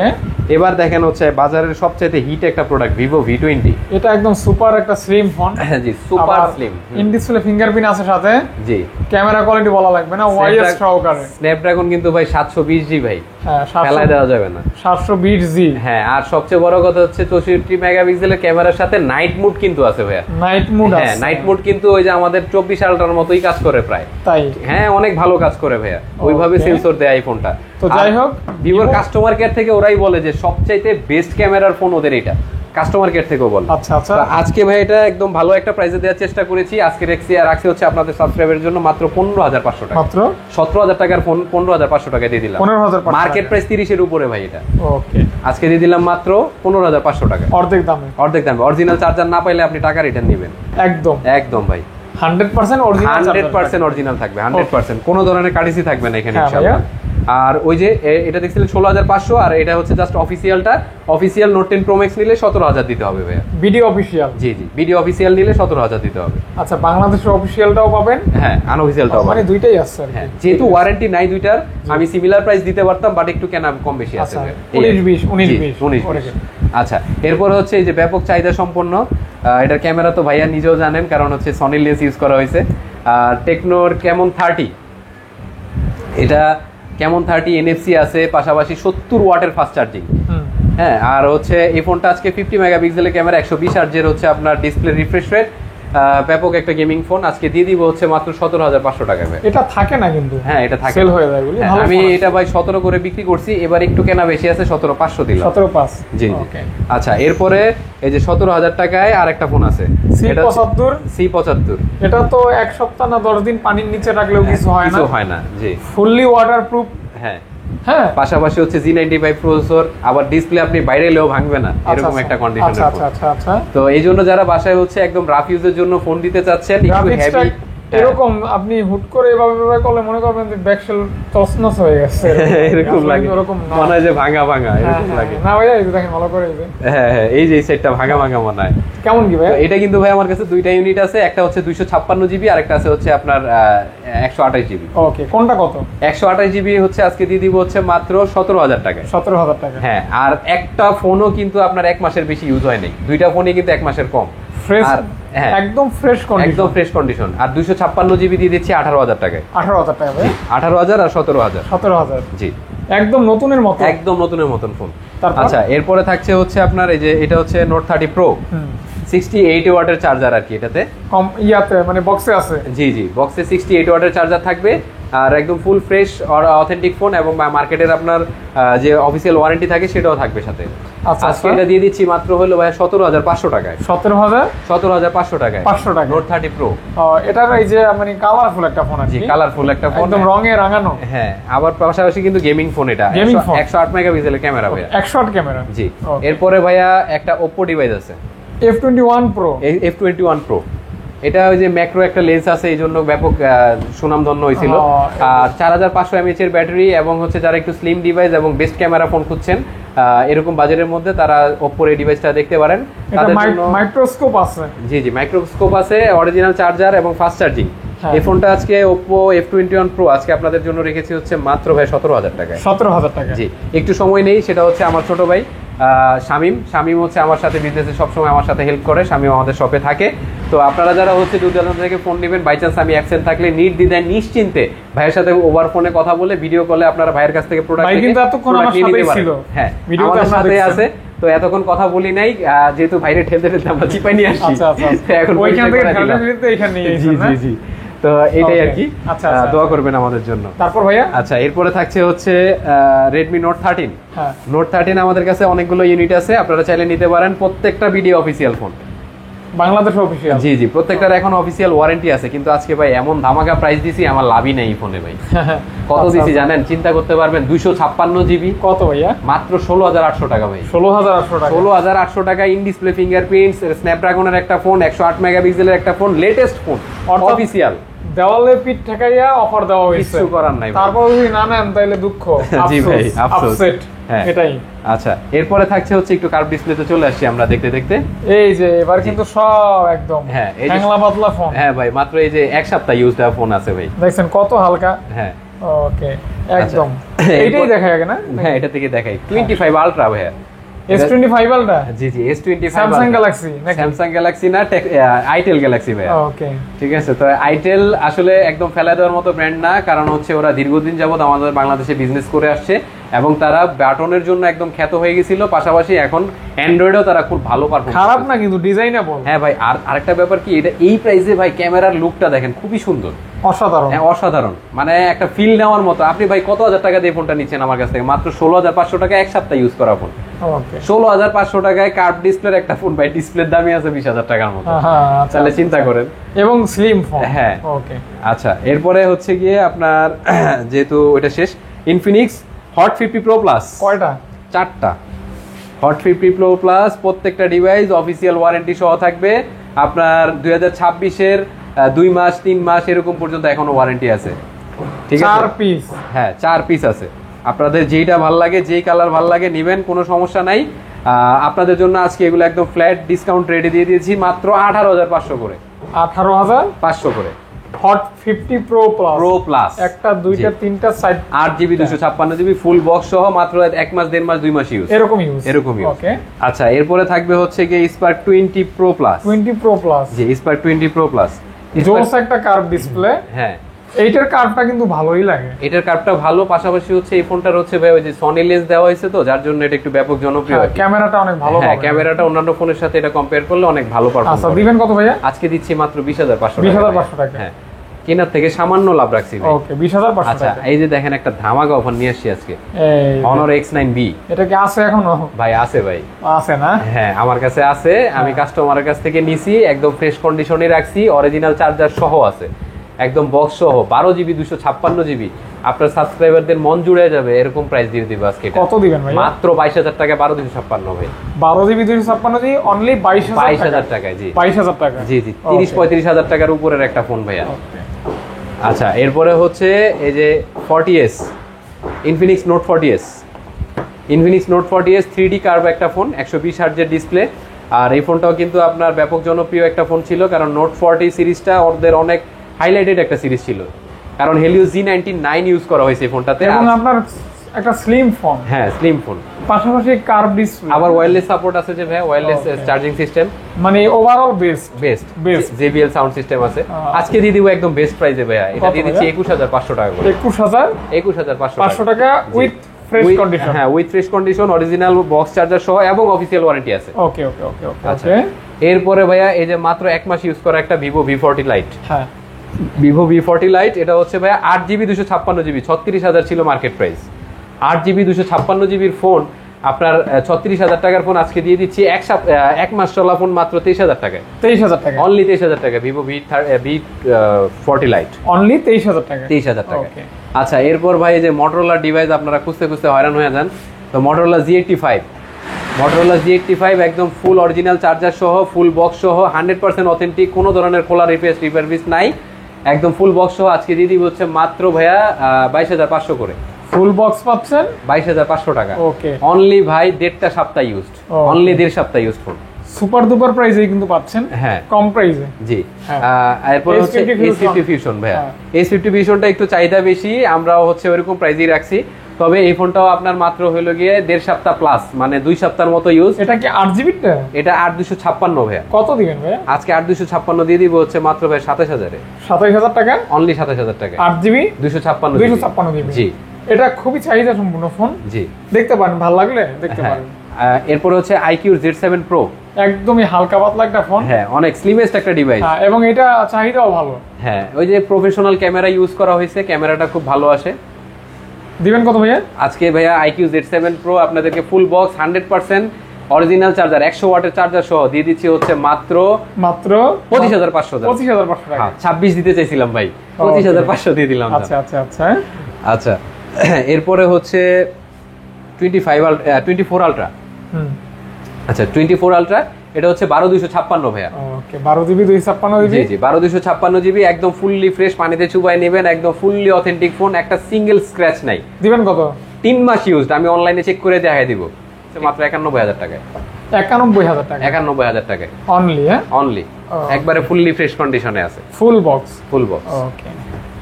এবার দেখেন হচ্ছে বাজারের সবচেয়ে হিট একটা প্রোডাক্ট, Vivo V20। এটা একদম সুপার একটা slim phone. G, super slim. In display fingerprint আছে সাথে। জি, ক্যামেরা কোয়ালিটি বলা লাগবে না, ওয়াইএস সহকারে। স্ন্যাপড্রাগন কিন্তু ভাই 720G ভাই, হ্যাঁ, ফেলাই দেওয়া যাবে না। 720G। হ্যাঁ, আর সবচেয়ে বড় কথা হচ্ছে 64 মেগাপিক্সেলের ক্যামেরার সাথে নাইট মোড কিন্তু আছে ভাইয়া। নাইট মোড আছে? হ্যাঁ, নাইট মোড কিন্তু ওই যে আমাদের 24 আলট্রার মতোই কাজ করে প্রায়। তাই? হ্যাঁ, অনেক ভালো কাজ করে ভাইয়া, ওইভাবে সেন্সর দেয় এই ফোনটা। তো যাই হোক, ভিভোর কাস্টমার কেয়ার থেকে ওরাই বলে যে সবচাইতে বেস্ট ক্যামেরার ফোন ওদের এটা, কাস্টমার কেয়ার থেকেও বলে। আচ্ছা আচ্ছা, আজকে ভাই এটা একদম ভালো একটা প্রাইসে দেওয়ার চেষ্টা করেছি। আজকে রাখছি হচ্ছে আপনাদের সাবস্ক্রাইবারের জন্য মাত্র 15,500 টাকা। মাত্র 17,000 টাকার ফোন 15,500 টাকায় দিয়ে দিলাম। 15,500 মার্কেট প্রাইস 30-এর উপরে ভাই এটা। ওকে, আজকে দিয়ে দিলাম মাত্র 15,500 টাকা, অর্ধেক দামে। অর্ধেক দামে। অরিজিনাল চার্জার না পাইলে আপনি টাকা রিটার্ন নেবেন। একদম একদম ভাই, 100% অরিজিনাল। 100% অরিজিনাল থাকবে, 100%। কোনো ধরনের কার্ডিসি থাকবে না এখানে হ্যাঁ ইনশাআল্লাহ। আর ওই যে এটা দেখছিলেন 16,500, আর এটা হচ্ছে জাস্ট অফিসিয়ালটা। অফিসিয়াল নোট 10 প্রো ম্যাক্স নিলে 17,000 দিতে হবে ভাইয়া। Video official? জি জি, ভিডিও অফিসিয়াল নিলে 17,000 দিতে হবে। আচ্ছা, বাংলাদেশের অফিসিয়ালটাও পাবেন? হ্যাঁ, আনঅফিসিয়ালটাও মানে পাবেন। দুইটাই আছে আর কি। হ্যাঁ, যেহেতু ওয়ারেন্টি নাই দুইটার, আমি সিমিলার প্রাইস দিতে পারতাম, বাট একটু কেনা কম বেশি আছে। 19-20। আচ্ছা, এরপর হচ্ছে এই যে ব্যাপক চাহিদা সম্পন্ন এটার ক্যামেরা তো ভাইয়া নিজেও জানেন, কারণ হচ্ছে সনি লেন্স ইউজ করা হয়েছে। টেকনোর ক্যামন 30, এটা ক্যামন 30 NFC আছে, পাশাপাশি 70 ওয়াটের ফাস্ট চার্জিং। হ্যাঁ, আর হচ্ছে এই ফোনটা আজকে 50 মেগাপিক্সেলের ক্যামেরা, 120 হার্টজের হচ্ছে আপনার ডিসপ্লে রিফ্রেশ রেট, ব্যাপক একটা গেমিং ফোন আজকে দিয়ে দিব হচ্ছে মাত্র 17,500 টাকায় ভাই। এটা থাকে না কিন্তু, হ্যাঁ এটা থাকে, সেল হয়ে যায় বলি। হ্যাঁ, আমি এটা ভাই 17 করে বিক্রি করছি, এবার একটু কেনা বেশি আছে 17,500 দিলাম। 17,500 জি জি। ওকে। আচ্ছা এরপরে এই যে 17,000 টাকায় আরেকটা ফোন আছে, এটা C75 C75। এটা তো এক সপ্তাহ না 10 দিন পানির নিচে রাখলেও কিছু হয় না, কিছু হয় না, জি ফুললি ওয়াটারপ্রুফ। হ্যাঁ হ্যাঁ, পাশাপাশি হচ্ছে G95 প্রসেসর, আবার ডিসপ্লে আপনি বাইরে এলেও ভাঙবে না, এরকম একটা কন্ডিশনের আচ্ছা ফোন। আচ্ছা আচ্ছা। তো এই জন্য যারা বাসায় হচ্ছে একদম রাফ ইউজের জন্য ফোন দিতে চাচ্ছেন, একটু গ্রাফিক্সটা হেভি, এরকম আপনি হুট করে এভাবে করলে মনে করবেন যে ব্যাকশেল তছনছ হয়ে গেছে, এরকম লাগে, এরকম না। মনে হয় যে ভাঙা ভাঙা এরকম লাগে। না ভাইয়া, এই যে দেখেন ভালো করে, এই যে হ্যাঁ হ্যাঁ, এই যে এই সেটটা ভাঙা ভাঙা মনে হয়। কেমন কি ভাইয়া? তো এটা কিন্তু ভাই আমার কাছে দুইটা ইউনিট আছে, একটা হচ্ছে 256 জিবি আর একটা আছে হচ্ছে আপনার 128 জিবি। ওকে, কোনটা কত? 128 জিবি হচ্ছে আজকে দিয়ে দিব হচ্ছে মাত্র 17,000 টাকায়। 17,000 টাকা। হ্যাঁ, আর একটা ফোনও কিন্তু আপনার 1 মাসের বেশি ইউজ হয় নাই, দুইটা ফোনই কিন্তু 1 মাসের কম। ফ্রেশ, আর হ্যাঁ একদম ফ্রেশ কন্ডিশন, একদম ফ্রেশ কন্ডিশন। আর 256 জিবি দিয়ে দিচ্ছি 18,000 টাকায়। 18,000 টাকা ভাই? 18,000 আর 17,000। 17,000 জি, একদম নতুনের মতো, একদম নতুনের মতন ফোন। তারপর? আচ্ছা এরপরে থাকছে হচ্ছে আপনার এই যে এটা হচ্ছে নোট 30 প্রো, 68 ওয়াটের চার্জার আর কি এটাতে, কম ইয়াতে মানে বক্সে আছে। জি জি, বক্সে 68 ওয়াটের চার্জার থাকবে, আর একদম ফুল ফ্রেশ আর অথেন্টিক ফোন, এবং মার্কেটের আপনার যে অফিসিয়াল ওয়ারেন্টি থাকে সেটাও থাকবে সাথে। আচ্ছা, আজকে এটা দিয়ে দিচ্ছি মাত্র হলো ভাই 17,500 টাকায়। 17,500 টাকায় 500 টাকা নোট 30 প্রো। এটার এই যে মানে কালারফুল একটা ফোন আছে, জি কালারফুল একটা ফোন, একদম রঙে রাঙানো। হ্যাঁ, আবার পাশাপাশি কিন্তু গেমিং ফোন, এটা গেমিং ফোন, 108 মেগাপিক্সেলের ক্যামেরা ভাইয়া, 108 ক্যামেরা। জি। Okay. এরপরে ভাইয়া একটা Oppo ডিভাইস আছে, F21 Pro। F21 Pro। এটা ওই যে ম্যাক্রো একটা লেন্স আছে, এই জন্য ব্যাপক সুনামধন্য হয়েছিল। আর 4500 mAh এর ব্যাটারি, এবং হচ্ছে যারা একটু স্লিম ডিভাইস এবং বেস্ট ক্যামেরা ফোন খুঁজছেন এরকম বাজেটের মধ্যে, তারা Oppo এই ডিভাইসটা দেখতে পারেন। তাদের জন্য মাইক্রোস্কোপ আছে, জি জি, মাইক্রোস্কোপ আছে, অরিজিনাল চার্জার এবং ফাস্ট চার্জিং। এই ফোনটা আজকে Oppo F21 Pro আজকে আপনাদের জন্য রেখেছি হচ্ছে মাত্র ভাই 17,000 টাকায়। 17,000 টাকা। জি, একটু সময় নেই, সেটা হচ্ছে আমার ছোট ভাই শামীম হচ্ছে আমার সাথে বিজনেসে সবসময় আমার সাথে হেল্প করে, শামীম আমাদের শপে থাকে। তো আপনারা যারা হচ্ছে দূর দূরান্ত থেকে ফোন নেবেন, বাই চান্স আমি অ্যাবসেন্ট থাকলে নির্দ্বিধায় নিশ্চিন্তে ভাইয়ের সাথে ওভার ফোনে কথা বলে ভিডিও কলে আপনারা ভাইয়ের কাছ থেকে প্রোডাক্ট কিন্তু এতক্ষণ আমার সাথেই ছিল। হ্যাঁ, ভিডিওতে আমাদের সাথে দেখছেন। আছে। তো এতক্ষণ কথা বলি নাই, যেহেতু ভাইরে ঠেলতে ঠেলতে আমরা চিপাই নিয়ে আসছি। আচ্ছা আচ্ছা, এখন ওইখান থেকে ঠেলতে ঠেলতে এখানে নিয়ে জি এসেছেন না? জি জি। তো এটাই আর কি, আচ্ছা, দোয়া করবেন আমাদের জন্য। তারপর ভাইয়া? আচ্ছা এরপরে থাকছে হচ্ছে Redmi Note 13। হ্যাঁ, Note 13 আমাদের কাছে অনেকগুলো ইউনিট আছে, আপনারা চাইলে নিতে পারেন। প্রত্যেকটা video official phone, Bangladesh official. জি জি, প্রত্যেকটার এখন অফিসিয়াল ওয়ারেন্টি আছে। কিন্তু আজকে ভাই এমন ধামাকা প্রাইস দিছি, আমার লাভই নেই ফোনে ভাই। কত দিছি জানেন? চিন্তা করতে পারবেন, 256 জিবি। কত ভাইয়া? মাত্র 16,800 টাকা ভাই। 16,800 টাকা। 16,800 টাকা, ইন ডিসপ্লে ফিঙ্গারপ্রিন্টস, স্ন্যাপড্রাগনের একটা ফোন, 108 মেগাপিক্সেলের একটা ফোন, লেটেস্ট ফোন, অফিসিয়াল। দেওয়ালে পিঠ ঠেকাইয়া অফার দেওয়া হয়েছে, কিছু করার নাই। তারপর যদি না নেন তাহলে দুঃখ। জি ভাই, আফসোস। আপসেট, হ্যাঁ এটাই। আচ্ছা এরপরে থাকছে হচ্ছে একটু কার্ভ ডিসপ্লেতে চলে আসছি আমরা দেখতে দেখতে। এই যে এবার কিন্তু সব একদম হ্যাঁ, এই যে হ্যাংলা পাতলা ফোন। হ্যাঁ ভাই, মাত্র এই যে এক সপ্তাহ ইউজ দেওয়া ফোন আছে ভাই, দেখছেন কত হালকা। হ্যাঁ ওকে, একদম আচ্ছা। এইটাই দেখায় আগে না? হ্যাঁ, এটা থেকে দেখাই 25 আলট্রা ভাইয়া। S25 Ultra? জি জি, S25 স্যামসাং গ্যালাক্সি নাকি? স্যামসাং গ্যালাক্সি না, আইটেল গ্যালাক্সি ভাইয়া। ওকে, ঠিক আছে। তো আইটেল আসলে একদম ফেলা দেওয়ার মতো ব্র্যান্ড না, কারণ হচ্ছে ওরা দীর্ঘদিন যাবত আমাদের বাংলাদেশে বিজনেস করে আসছে, এবং তারা ব্যাটনের জন্য একদম খ্যাত হয়ে গেছিল। পাশাপাশি এখন অ্যান্ড্রয়েডেও তারা খুব ভালো পারফরম্যান্স, খারাপ না কিন্তু ডিজাইনেবল। হ্যাঁ ভাই। আর আরেকটা ব্যাপার কি, এটা এই প্রাইসে ভাই ক্যামেরার লুকটা দেখেন, খুবই সুন্দর, অসাধারণ। হ্যাঁ অসাধারণ, মানে একটা ফিল নেওয়ার মতো। আপনি ভাই কত হাজার টাকা দিয়ে ফোনটা নিচ্ছেন আমার কাছ থেকে? মাত্র 16,500 টাকা, এক সপ্তাহ ইউজ করা ফোন। ওকে, 16,500 টাকায় কার্ভ ডিসপ্লের একটা ফোন ভাই, ডিসপ্লের দামই আছে 20,000 টাকার মতো। তাহলে চিন্তা করেন। এবং স্লিম ফোন। হ্যাঁ, ওকে। আচ্ছা এরপরে হচ্ছে গিয়ে আপনার যেহেতু ওটা শেষ, ইনফিনিক্স হট 50 প্রো প্লাস। কয়টা? 4টা হট 50 প্রো প্লাস, প্রত্যেকটা ডিভাইস অফিসিয়াল ওয়ারেন্টি সহ থাকবে। আপনার 2026-এর 2 মাস 3 মাস এরকম পর্যন্ত এখনো ওয়ারেন্টি আছে। ঠিক আছে, 4 পিস। হ্যাঁ 4 পিস আছে। আপনাদের যেইটা ভাল লাগে, যেই কালার ভাল লাগে নেবেন, কোনো সমস্যা নাই। আপনাদের জন্য আজকে এগুলো একদম ফ্ল্যাট ডিসকাউন্ট রেটে দিয়ে দিয়েছি, মাত্র 18,500 করে। 18,500 করে hot 50 pro plus. Pro plus, একটা, দুইটা, তিনটা, 8 জিবি 256 জিবি ফুল বক্স সহ, মাত্র 1 মাস 1.5 মাস 2 মাস ইউজ, এরকম ইউজ। ওকে। আচ্ছা এরপরে থাকবে হচ্ছে গিয়ে Spark 20 pro plus. 20 pro plus, জি স্পার্ক 20 প্রো প্লাস, জোস একটা কার্ভ ডিসপ্লে। হ্যাঁ এইটার কার্ভটা কিন্তু ভালোই লাগে। এটার কার্ভটা ভালো, পাশাপাশি হচ্ছে এই ফোনটার হচ্ছে ভাই ওই যে সনি লেন্স দেওয়া হয়েছে তো, যার জন্য এটা একটু ব্যাপক জনপ্রিয়। ক্যামেরাটা অনেক ভালো। হ্যাঁ, ক্যামেরাটা অন্যান্য ফোনের সাথে এটা কম্পেয়ার করলে অনেক ভালো পারফরম্যান্স। আচ্ছা, দিবেন কত ভাইয়া? আজকে দিচ্ছি মাত্র 20,500 টাকা। 20,500 টাকা। হ্যাঁ, কেনার থেকে সামান্য লাভ রাখছি ভাই। ওকে, 20,500 আচ্ছা, টাকা। এই যে দেখেন একটা ধামাকা অফার নিয়ে আসছি আজকে, এই Honor X9B। এটা কি আছে এখনো? ভাই আছে ভাই, আছে না? হ্যাঁ আমার কাছে আছে, আমি কাস্টমারের কাছ থেকে নিছি, একদম ফ্রেশ কন্ডিশনে রাখছি, অরিজিনাল চার্জার সহ আছে, একদম বক্স সহ 12GB 256GB। আপনার সাবস্ক্রাইবারদের মন জুড়ে যাবে এরকম প্রাইস দিয়ে দিব আজকে। কত দিবেন ভাই? মাত্র 22,000 টাকা, 12,256 ভাই। 12GB 256 অনলি 22,000 টাকায়। জি 22,000 টাকা। জি জি, 30-35,000 টাকার উপরের একটা ফোন ভাইয়া। আচ্ছা, এরপরে হচ্ছে এই যে 40s, Infinix note 40s। Infinix note 40s 3D curve একটা ফোন, 120 হার্টজের ডিসপ্লে। আর এই ফোনটাও কিন্তু আপনার ব্যাপক জনপ্রিয় একটা ফোন ছিল, কারণ নোট 40 সিরিজটা ওদের অনেক হাইলাইটেড একটা সিরিজ ছিল, কারণ হেলিও G99 ইউজ করা হয়েছে এই ফোনটাতে। এবং আপনার একটা স্লিম ফোন। হ্যাঁ, স্লিম ফোন, পাশাপাশি কার্ভ ডিসপ্লে, আবার ওয়্যারলেস সাপোর্ট আছে যে ভাই, ওয়্যারলেস চার্জিং সিস্টেম, মানে overall best best JBL sound system আছে। আজকে দিয়ে দিব একদম বেস্ট প্রাইসে ভাইয়া, এটা দিয়ে দিচ্ছি 21,500 টাকা করে। 21,500 টাকা উইথ ফ্রেশ কন্ডিশন। হ্যাঁ, with fresh condition, original box charger সহ এবং অফিশিয়াল ওয়ারেন্টি আছে। ওকে ওকে ওকে ওকে। আচ্ছা, এরপরে ভাইয়া এই যে মাত্র 1 মাস ইউজ করা একটা Vivo V40 Lite। হ্যাঁ, Vivo V40 Lite, এটা হচ্ছে ভাইয়া 8GB 256GB, 36,000 ছিল market price. 8GB 256GB phone আপনার 36,000 টাকার ফোন আজকে দিয়ে দিচ্ছি 1 মাস চলা ফোন মাত্র 23,000 টাকায়। 23,000 টাকা অনলি 23,000 টাকা। Vivo V40 Lite অনলি 23,000 টাকা। 23,000 টাকা। আচ্ছা, এরপর ভাই এই যে Motorola ডিভাইস আপনারা খুঁজতে খুঁজতে হয়রান হয়ে যান, তো Motorola Z85 একদম ফুল অরিজিনাল চার্জার সহ, ফুল বক্স সহ, 100% অথেন্টিক, কোনো ধরনের খোলা রিপারবিশ নাই, একদম ফুল বক্স সহ আজকে দিয়ে দিব হচ্ছে মাত্র ভাইয়া 22,500 করে। ফুল বক্স পাচ্ছেন 22,500 টাকা। ওকে, অনলি ভাই 1.5 সপ্তাহ ইউজড, অনলি 1.5 সপ্তাহ ইউজড ফোন, সুপার ডুপার প্রাইসে কিন্তু পাচ্ছেন। হ্যাঁ, কম প্রাইসে। জি। এরপর হচ্ছে S50 Fusion ভাইয়া। S50 Fusionটা একটু চাহিদা বেশি, আমরাও হচ্ছে ওইরকম প্রাইসই রাখছি, তবে এই ফোনটাও আপনার মাত্র হলো গিয়ে 1.5 সপ্তাহ প্লাস, মানে 2 সপ্তাহের মতো ইউজ। এটা কি 8GB টা? এটা 8,256 ভাইয়া। কত দিবেন ভাইয়া? আজকে 8,256 দিয়ে দিব হচ্ছে মাত্র ভাই 27,000 এ। 27,000 টাকা অনলি 27,000 টাকা। 8GB 256 জি, এটা খুবই চাহিদা সম্পূর্ণ ফোন। জি, দেখতে পারেন, ভালো লাগলে দেখতে পারেন। এরপর হচ্ছে IQ Z7 Pro, একদমই হালকা পাতলা একটা ফোন। হ্যাঁ, অনেক স্লিমেস্ট একটা ডিভাইস। এবং এটা চাহিদাও ভালো। হ্যাঁ, ওই যে প্রফেশনাল ক্যামেরা ইউজ করা হয়েছে, ক্যামেরাটা খুব ভালো আসে। দিবেন কত ভাইয়া? আজকে ভাইয়া IQ Z7 Pro আপনাদেরকে ফুল বক্স 100% অরিজিনাল চার্জার 100 ওয়াটের চার্জার সহ দিয়ে দিচ্ছি হচ্ছে মাত্র 25,500 টাকা। 25,500 টাকা। 26 দিতে চাইছিলাম ভাই, 25,500 দিয়ে দিলাম। আচ্ছা আচ্ছা আচ্ছা আচ্ছা, এরপরে হচ্ছে 24 আলট্রা। আচ্ছা, 24 আলট্রা, এটা হচ্ছে 12,256 ভাইয়া। ওকে, 12GB 256GB। জি জি, 12,256GB, একদম ফুললি ফ্রেশ, পানিতে চুবাই নেবেন, একদম ফুললি অথেন্টিক ফোন, একটা সিঙ্গেল স্ক্র্যাচ নাই। দিবেন কত? 3 মাস ইউজড, আমি অনলাইনে চেক করে দেখাই দিব মাত্র 91,000 টাকায়। 91,000 টাকা। 91,000 টাকায় অনলি। হ্যাঁ, অনলি, একবারে ফুললি ফ্রেশ কন্ডিশনে আছে, ফুল বক্স। ওকে।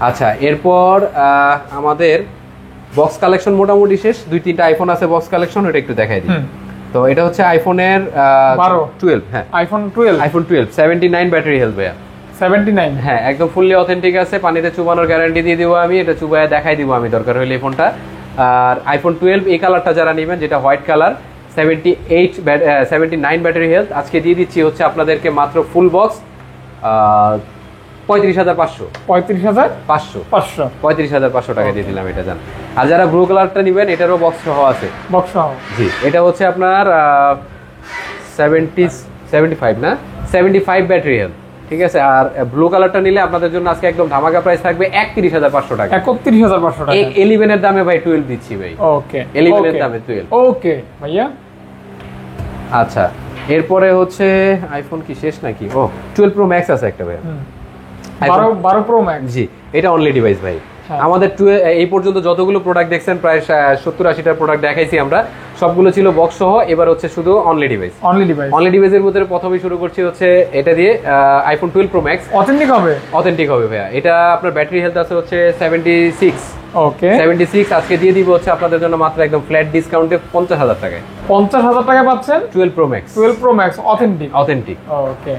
আচ্ছা, এরপর আমাদের বক্স কালেকশন মোটামুটি শেষ, 2-3টা আইফোন আছে বক্স কালেকশন, ওটা একটু দেখাই দিই। তো এটা হচ্ছে আইফোনের 12। হ্যাঁ, আইফোন 12 79 ব্যাটারি হেলথ ভাইয়া। 79? হ্যাঁ, একদম ফুললি অথেন্টিক আছে, পানিতে চুবানোর গ্যারান্টি দিয়ে দিব আমি, এটা চুবায় দেখাই দিব আমি দরকার হলে এই ফোনটা। আর আইফোন 12 এই কালারটা যারা নেবেন, যেটা হোয়াইট কালার, 79 ব্যাটারি হেলথ, আজকে দিয়ে দিচ্ছি হচ্ছে আপনাদেরকে মাত্র ফুল বক্স 35,500। 35,500 টাকা দিয়ে দিলাম এটা, জান। আর যারা ব্লু কালারটা নেবেন, এটারও বক্স সহ আছে। জি, এটা হচ্ছে আপনার 75 ব্যাটারি হেলথ, ঠিক আছে। আর ব্লু কালারটা নিলে আপনাদের জন্য আজকে একদম ধামাকা প্রাইস থাকবে 31,500 টাকা। 31,500 টাকা। 11 এর দামে ভাই 12 দিচ্ছি ভাই। ওকে, 11 এর দামে 12। ওকে ভাইয়া। আচ্ছা, এরপরে হচ্ছে আইফোন কি শেষ নাকি? ও, 12 Pro Max আছে একটা ভাই। 12 Pro Max। জি, এটা অনলি ডিভাইস ভাই। আমাদের এই পর্যন্ত যতগুলো প্রোডাক্ট দেখছেন, প্রায় 70-80টা প্রোডাক্ট দেখাইছি আমরা, সবগুলো ছিল বক্স সহ, এবার হচ্ছে শুধু অনলি ডিভাইস। অনলি ডিভাইসের মধ্যে প্রথমেই শুরু করছি হচ্ছে এটা দিয়ে, আইফোন 12 Pro Max। অথেন্টিক হবে ভাইয়া। এটা আপনার ব্যাটারি হেলথ আছে হচ্ছে 76। ওকে, 76 আজকে দিয়ে দিব হচ্ছে আপনাদের জন্য মাত্র একদম ফ্ল্যাট ডিসকাউন্টে 50,000 টাকায়। 50,000 টাকা পাচ্ছেন 12 Pro Max। অথেন্টিক। ওকে।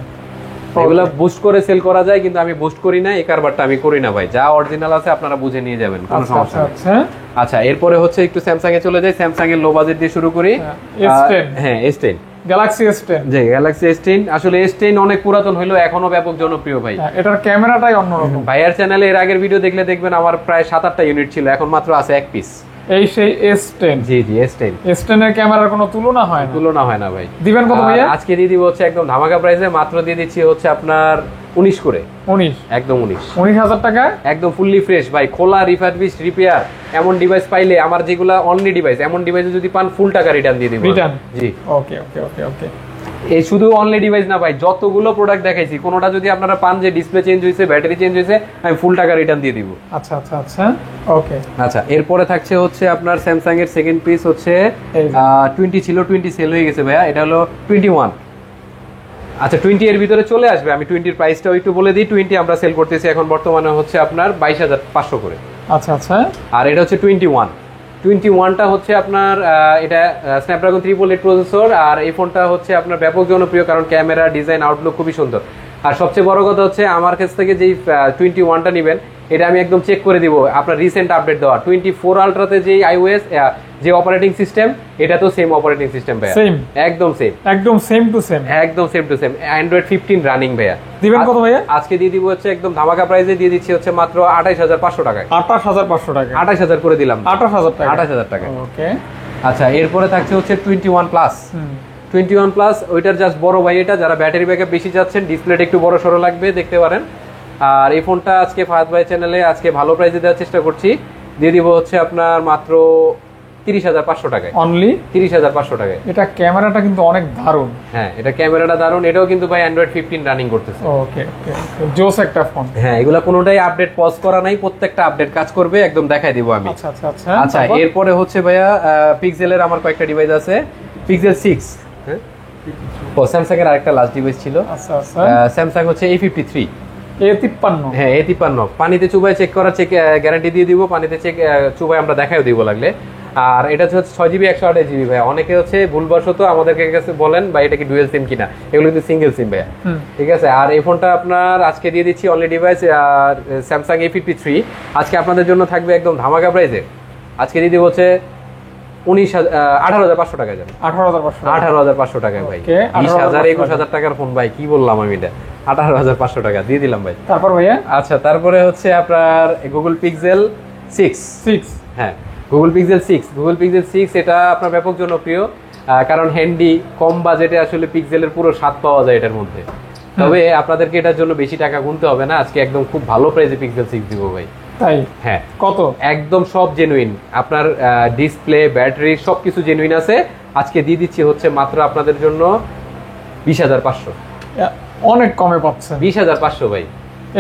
এগুলো বুস্ট করে সেল করা যায়, কিন্তু আমি বুস্ট করি না, এই কারবারটা আমি করি না ভাই। যা অরিজিনাল আছে আপনারা বুঝে নিয়ে যাবেন, কোনো সমস্যা নেই। আচ্ছা, এরপরে হচ্ছে একটু স্যামসাং এ চলে যাই। স্যামসাং এর লো বাজেট দিয়ে শুরু করি। হ্যাঁ, S10, গ্যালাক্সি S10। জি, গ্যালাক্সি S10। আসলে S10 অনেক পুরাতন হইলো, এখনো ব্যাপক জনপ্রিয় ভাই। এটার ক্যামেরাটাই অন্যরকম। ভাইয়ার চ্যানেলে এর আগের ভিডিও দেখলে দেখবেন আমার প্রায় 7-8টা ইউনিট ছিল, এখন মাত্র আছে 1 পিস। এই সেই S10। জি জি, S10। S10 এর ক্যামেরার কোনো তুলনা হয় না। তুলনা হয় না ভাই। দিবেন কত ভাইয়া? আজকে দিয়ে দিব হচ্ছে একদম ধামাকা প্রাইসে, মাত্র দিয়ে দিচ্ছি হচ্ছে আপনার 19 করে। 19, একদম 19। 19,000 টাকায় একদম ফুললি ফ্রেশ ভাই, খোলা, রিফারবিশ, রিপেয়ার। এমন ডিভাইস পাইলে, আমার যেগুলা অনলি ডিভাইস, এমন ডিভাইসে যদি পান ফুল টাকা রিটার্ন দিয়ে দিব। রিটার্ন? জি। ওকে ওকে ওকে ওকে। এই শুধু অনলি ডিভাইস না ভাই, যতগুলো প্রোডাক্ট দেখাইছি কোনোটা যদি আপনারা পান যে ডিসপ্লে চেঞ্জ হয়েছে, ব্যাটারি চেঞ্জ হয়েছে, আমি ফুল টাকা রিটার্ন দিয়ে দিব। আচ্ছা আচ্ছা আচ্ছা, ওকে। আচ্ছা, এরপরে থাকছে হচ্ছে আপনার স্যামসাং এর সেকেন্ড পিস হচ্ছে 20 ছিল, 20 সেল হয়ে গেছে ভাইয়া, এটা হলো 21। আচ্ছা, 20 এর ভিতরে চলে আসবে। আমি 20 এর প্রাইসটাও একটু বলে দিই। 20 আমরা সেল করতেছি এখন বর্তমানে হচ্ছে আপনার 22,500 করে। আচ্ছা আচ্ছা। আর এটা হচ্ছে 21টা হচ্ছে আপনার এটা স্ন্যাপড্রাগন 388 প্রসেসর। আর এই ফোনটা হচ্ছে আপনার ব্যাপক জনপ্রিয়, কারণ ক্যামেরা, ডিজাইন, আউটলুক খুবই সুন্দর। আর সবচেয়ে বড় কথা হচ্ছে আমার কাছ থেকে যেই 21টা নেবেন, এটা আমি একদম চেক করে দিব আপনার রিসেন্ট আপডেট দেওয়া 24 আলট্রাতে যেই iOS যে অপারেটিং সিস্টেম, এটা তো সেম অপারেটিং সিস্টেম ভাইয়া। সেম, একদম সেম, একদম সেম টু সেম, একদম same to same. Android 15 running ভাইয়া। দিবেন কত ভাইয়া? আজকে দিয়ে দিব হচ্ছে একদম ধামাকা প্রাইসে দিয়ে দিচ্ছি হচ্ছে মাত্র 28,500 টাকায়। 28,500 টাকা? 28,000 করে দিলাম। 28,000 টাকা? 28,000 টাকা। ওকে। আচ্ছা, এরপরে থাকছে হচ্ছে 21 প্লাস। 21 প্লাস ওইটার জাস্ট বড় ভাই, এটা যারা ব্যাটারি ব্যাকআপ বেশি যাচ্ছেন, ডিসপ্লেটা একটু বড় সরো লাগবে, দেখতে পারেন। আর এই ফোনটা আজকে ফাহাদ ভাই চ্যানেলে আজকে ভালো প্রাইসে দেওয়ার চেষ্টা করছি, দিয়ে দিব হচ্ছে আপনার মাত্র 30,500 টাকায়। অনলি 30,500 টাকায়। এটা ক্যামেরাটা কিন্তু অনেক দারুণ। হ্যাঁ, এটা ক্যামেরাটা দারুণ। এটাও কিন্তু ভাই অ্যান্ড্রয়েড 15 রানিং করতেছে। ওকে ওকে, জোস একটা ফোন। হ্যাঁ, এগুলা কোনোটাই আপডেট পজ করা নাই, প্রত্যেকটা আপডেট কাজ করবে, একদম দেখাই দিব আমি। আচ্ছা আচ্ছা আচ্ছা। আচ্ছা, এরপরে হচ্ছে ভাইয়া পিক্সেলের আমার কয়েকটা ডিভাইস আছে। পিক্সেল 6, হ্যাঁ, ও স্যামসাং এর আরেকটা লাস্ট ডিভাইস ছিল। আচ্ছা আচ্ছা। স্যামসাং হচ্ছে A53। A53? হ্যাঁ, A53 পানিতে চুবাই চেক করা, চেক গ্যারান্টি দিয়ে দিব, পানিতে চেক চুবাই আমরা দেখাও দিব লাগলে। আর এটা হচ্ছে 6GB 128GB ভাই। অনেকে হচ্ছে ভুলবশত আমাদেরকে কাছে বলেন ভাই এটা কি ডুয়াল সিম কিনা, এগুলো কিন্তু সিঙ্গেল সিম ভাইয়া। ঠিক আছে। আর এই ফোনটা আপনার আজকে দিয়ে দিচ্ছি অনলি ডিভাইস স্যামসাং A53। আজকে আপনাদের জন্য থাকবে একদম ধামাকা প্রাইসে। আজকে দিয়ে দিব হচ্ছে 18,500 টাকা যাবে। 18,500 টাকায় ভাই। 20,000 21,000 টাকার ফোন ভাই, কি বললাম আমি, এটা 18,500 টাকা দিয়ে দিলাম ভাই। তারপর ভাইয়া? আচ্ছা, তারপরে হচ্ছে আপনার গুগল পিক্সেল 6। হ্যাঁ, গুগল পিক্সেল 6 এটা আপনার ব্যাপক জনপ্রিয়, কারণ হ্যান্ডি, কম বাজেটে আসলে পিক্সেলের পুরো স্বাদ পাওয়া যায় এটার মধ্যে। তবে আপনাদেরকে এটার জন্য বেশি টাকা গুনতে হবে না, আজকে একদম খুব ভালো প্রাইসে পিক্সেল 6 দিব ভাই। তাই? হ্যাঁ। কত? একদম সব জেনুইন, আপনার ডিসপ্লে, ব্যাটারি সবকিছু জেনুইন আছে। আজকে দিয়ে দিচ্ছি হচ্ছে মাত্র আপনাদের জন্য 20,500। অনেক কমে পাচ্ছেন। 20,500 ভাই।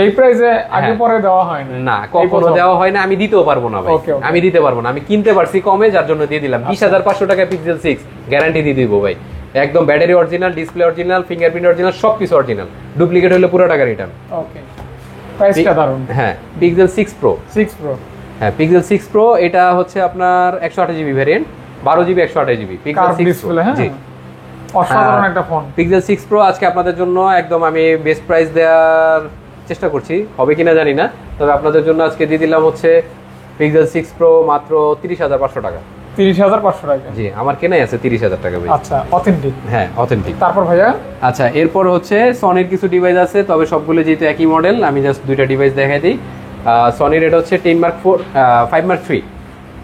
এই প্রাইসে আগে পরে দেওয়া হয় না, কখনো দেওয়া হয় না, আমি দিতেও পারবো না ভাই। আমি দিতে পারবো না, আমি কিনতে পারছি কমে, যার জন্য দিয়ে দিলাম 20,500 টাকা পিক্সেল 6, গ্যারান্টি দিয়ে দিব ভাই। একদম battery original, display original, fingerprint original, সবকিছু অরিজিনাল। ডুপ্লিকেট হলে পুরো টাকা রিটার্ন। ওকে, প্রাইসটা দারুন। হ্যাঁ, পিক্সেল 6 প্রো। হ্যাঁ, পিক্সেল 6 প্রো এটা হচ্ছে আপনার 128GB variant, 12GB 128GB pixel 6 pro. জি, অসাধারণ একটা ফোন। পিক্সেল 6 প্রো আজকে আপনাদের জন্য একদম আমি বেস্ট প্রাইস দেওয়ার চেষ্টা করছি, হবে কিনা জানি না, তবে আপনাদের জন্য আজকে দিয়ে দিলাম হচ্ছে পিক্সেল 6 প্রো মাত্র 30,500 টাকা। 30,500 টাকা? জি, আমার কেনাই আছে 30,000 টাকা ভাই। আচ্ছা, অথেন্টিক? হ্যাঁ, অথেন্টিক। তারপর ভাইয়া? আচ্ছা, এরপর হচ্ছে সনির কিছু ডিভাইস আছে, তবে সবগুলো যেহেতু একই মডেল, আমি জাস্ট দুইটা ডিভাইস দেখাই দিই। সনির এটা হচ্ছে 10 Mark 4, 5 Mark 3,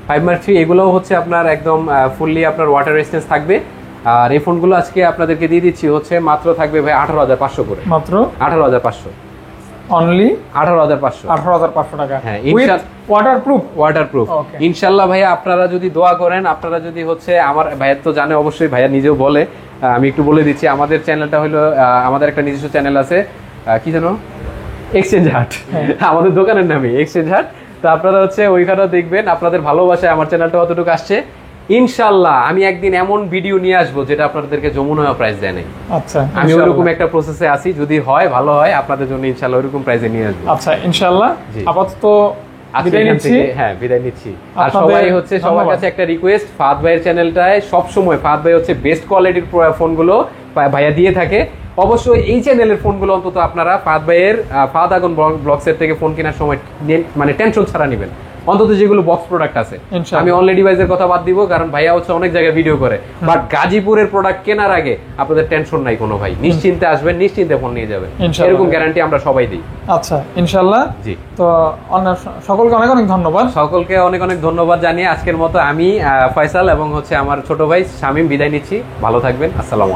5 Mark 3, এগুলোও হচ্ছে আপনার একদম ফুললি আপনার ওয়াটার রেজিস্ট্যান্স থাকবে। আর এই ফোনগুলো আজকে আপনাদেরকে দিয়ে দিচ্ছি হচ্ছে মাত্র থাকবে ভাই 18,500 করে। মাত্র 18,500? অনলি 18,500? 18,500 টাকা। হ্যাঁ, ওয়াটারপ্রুফ। ইনশাআল্লাহ ভাইয়া, আপনারা যদি দোয়া করেন, আপনারা যদি হচ্ছে, আমার ভাইয়া তো জানে অবশ্যই, ভাইয়া নিজেও বলে, আমি একটু বলে দিচ্ছি, আমাদের চ্যানেলটা হলো, আমাদের একটা নিজস্ব চ্যানেল আছে, কি জানো, এক্সচেঞ্জ হাট, আমাদের দোকানের নামই এক্সচেঞ্জ হাট। তো আপনারা হচ্ছে ওইখানে দেখবেন, আপনাদের ভালোবাসায় আমার চ্যানেলটা কতটুকু আসছে। ইনশাআল্লাহ আমি একদিন এমন ভিডিও নিয়ে আসবো যেটা আপনাদেরকে যমুনা প্রাইস দেয় নাই। আচ্ছা, আমি ওইরকম একটা প্রসেসে আছি, যদি হয় ভালো হয় আপনাদের জন্য ইনশাআল্লাহ ওইরকম প্রাইসে নিয়ে আসবো। আচ্ছা, ইনশাআল্লাহ। আপাতত বিদায় নিচ্ছি। আর সবাই হচ্ছে, সবার কাছে একটা রিকোয়েস্ট, ফাহাদ ভাইয়ের চ্যানেলটায় সব সময় ফাহাদ ভাই হচ্ছে বেস্ট কোয়ালিটির ফোনগুলো ভাইয়া দিয়ে থাকে। অবশ্যই এই চ্যানেলের ফোনগুলো অন্তত আপনারা ফাহাদ ভাইয়ের ফাহাদ আগুন ব্লগসের থেকে ফোন কেনার সময় মানে টেনশন ছাড়া নেবেন, অন্তত যেগুলো বক্স প্রোডাক্ট আছে। ইনশাআল্লাহ। আমি অনলি ডিভাইসের কথা বাদ দিব, কারণ ভাইয়া হচ্ছে অনেক জায়গায় ভিডিও করে, বাট গাজীপুরের প্রোডাক্ট কেনার আগে আপনাদের টেনশন নাই কোনো ভাই, নিশ্চিন্তে আসবেন, নিশ্চিন্তে ফোন নিয়ে যাবেন, ইনশাআল্লাহ। এরকম গ্যারান্টি আমরা সবাই দিই। আচ্ছা ইনশাআল্লাহ। জি, তো সকলকে অনেক অনেক ধন্যবাদ। সকলকে অনেক অনেক ধন্যবাদ জানিয়ে আজকের মতো আমি ফয়সাল এবং হচ্ছে আমার ছোট ভাই শামীম বিদায় নিচ্ছি। ভালো থাকবেন, আসসালামু আলাইকুম।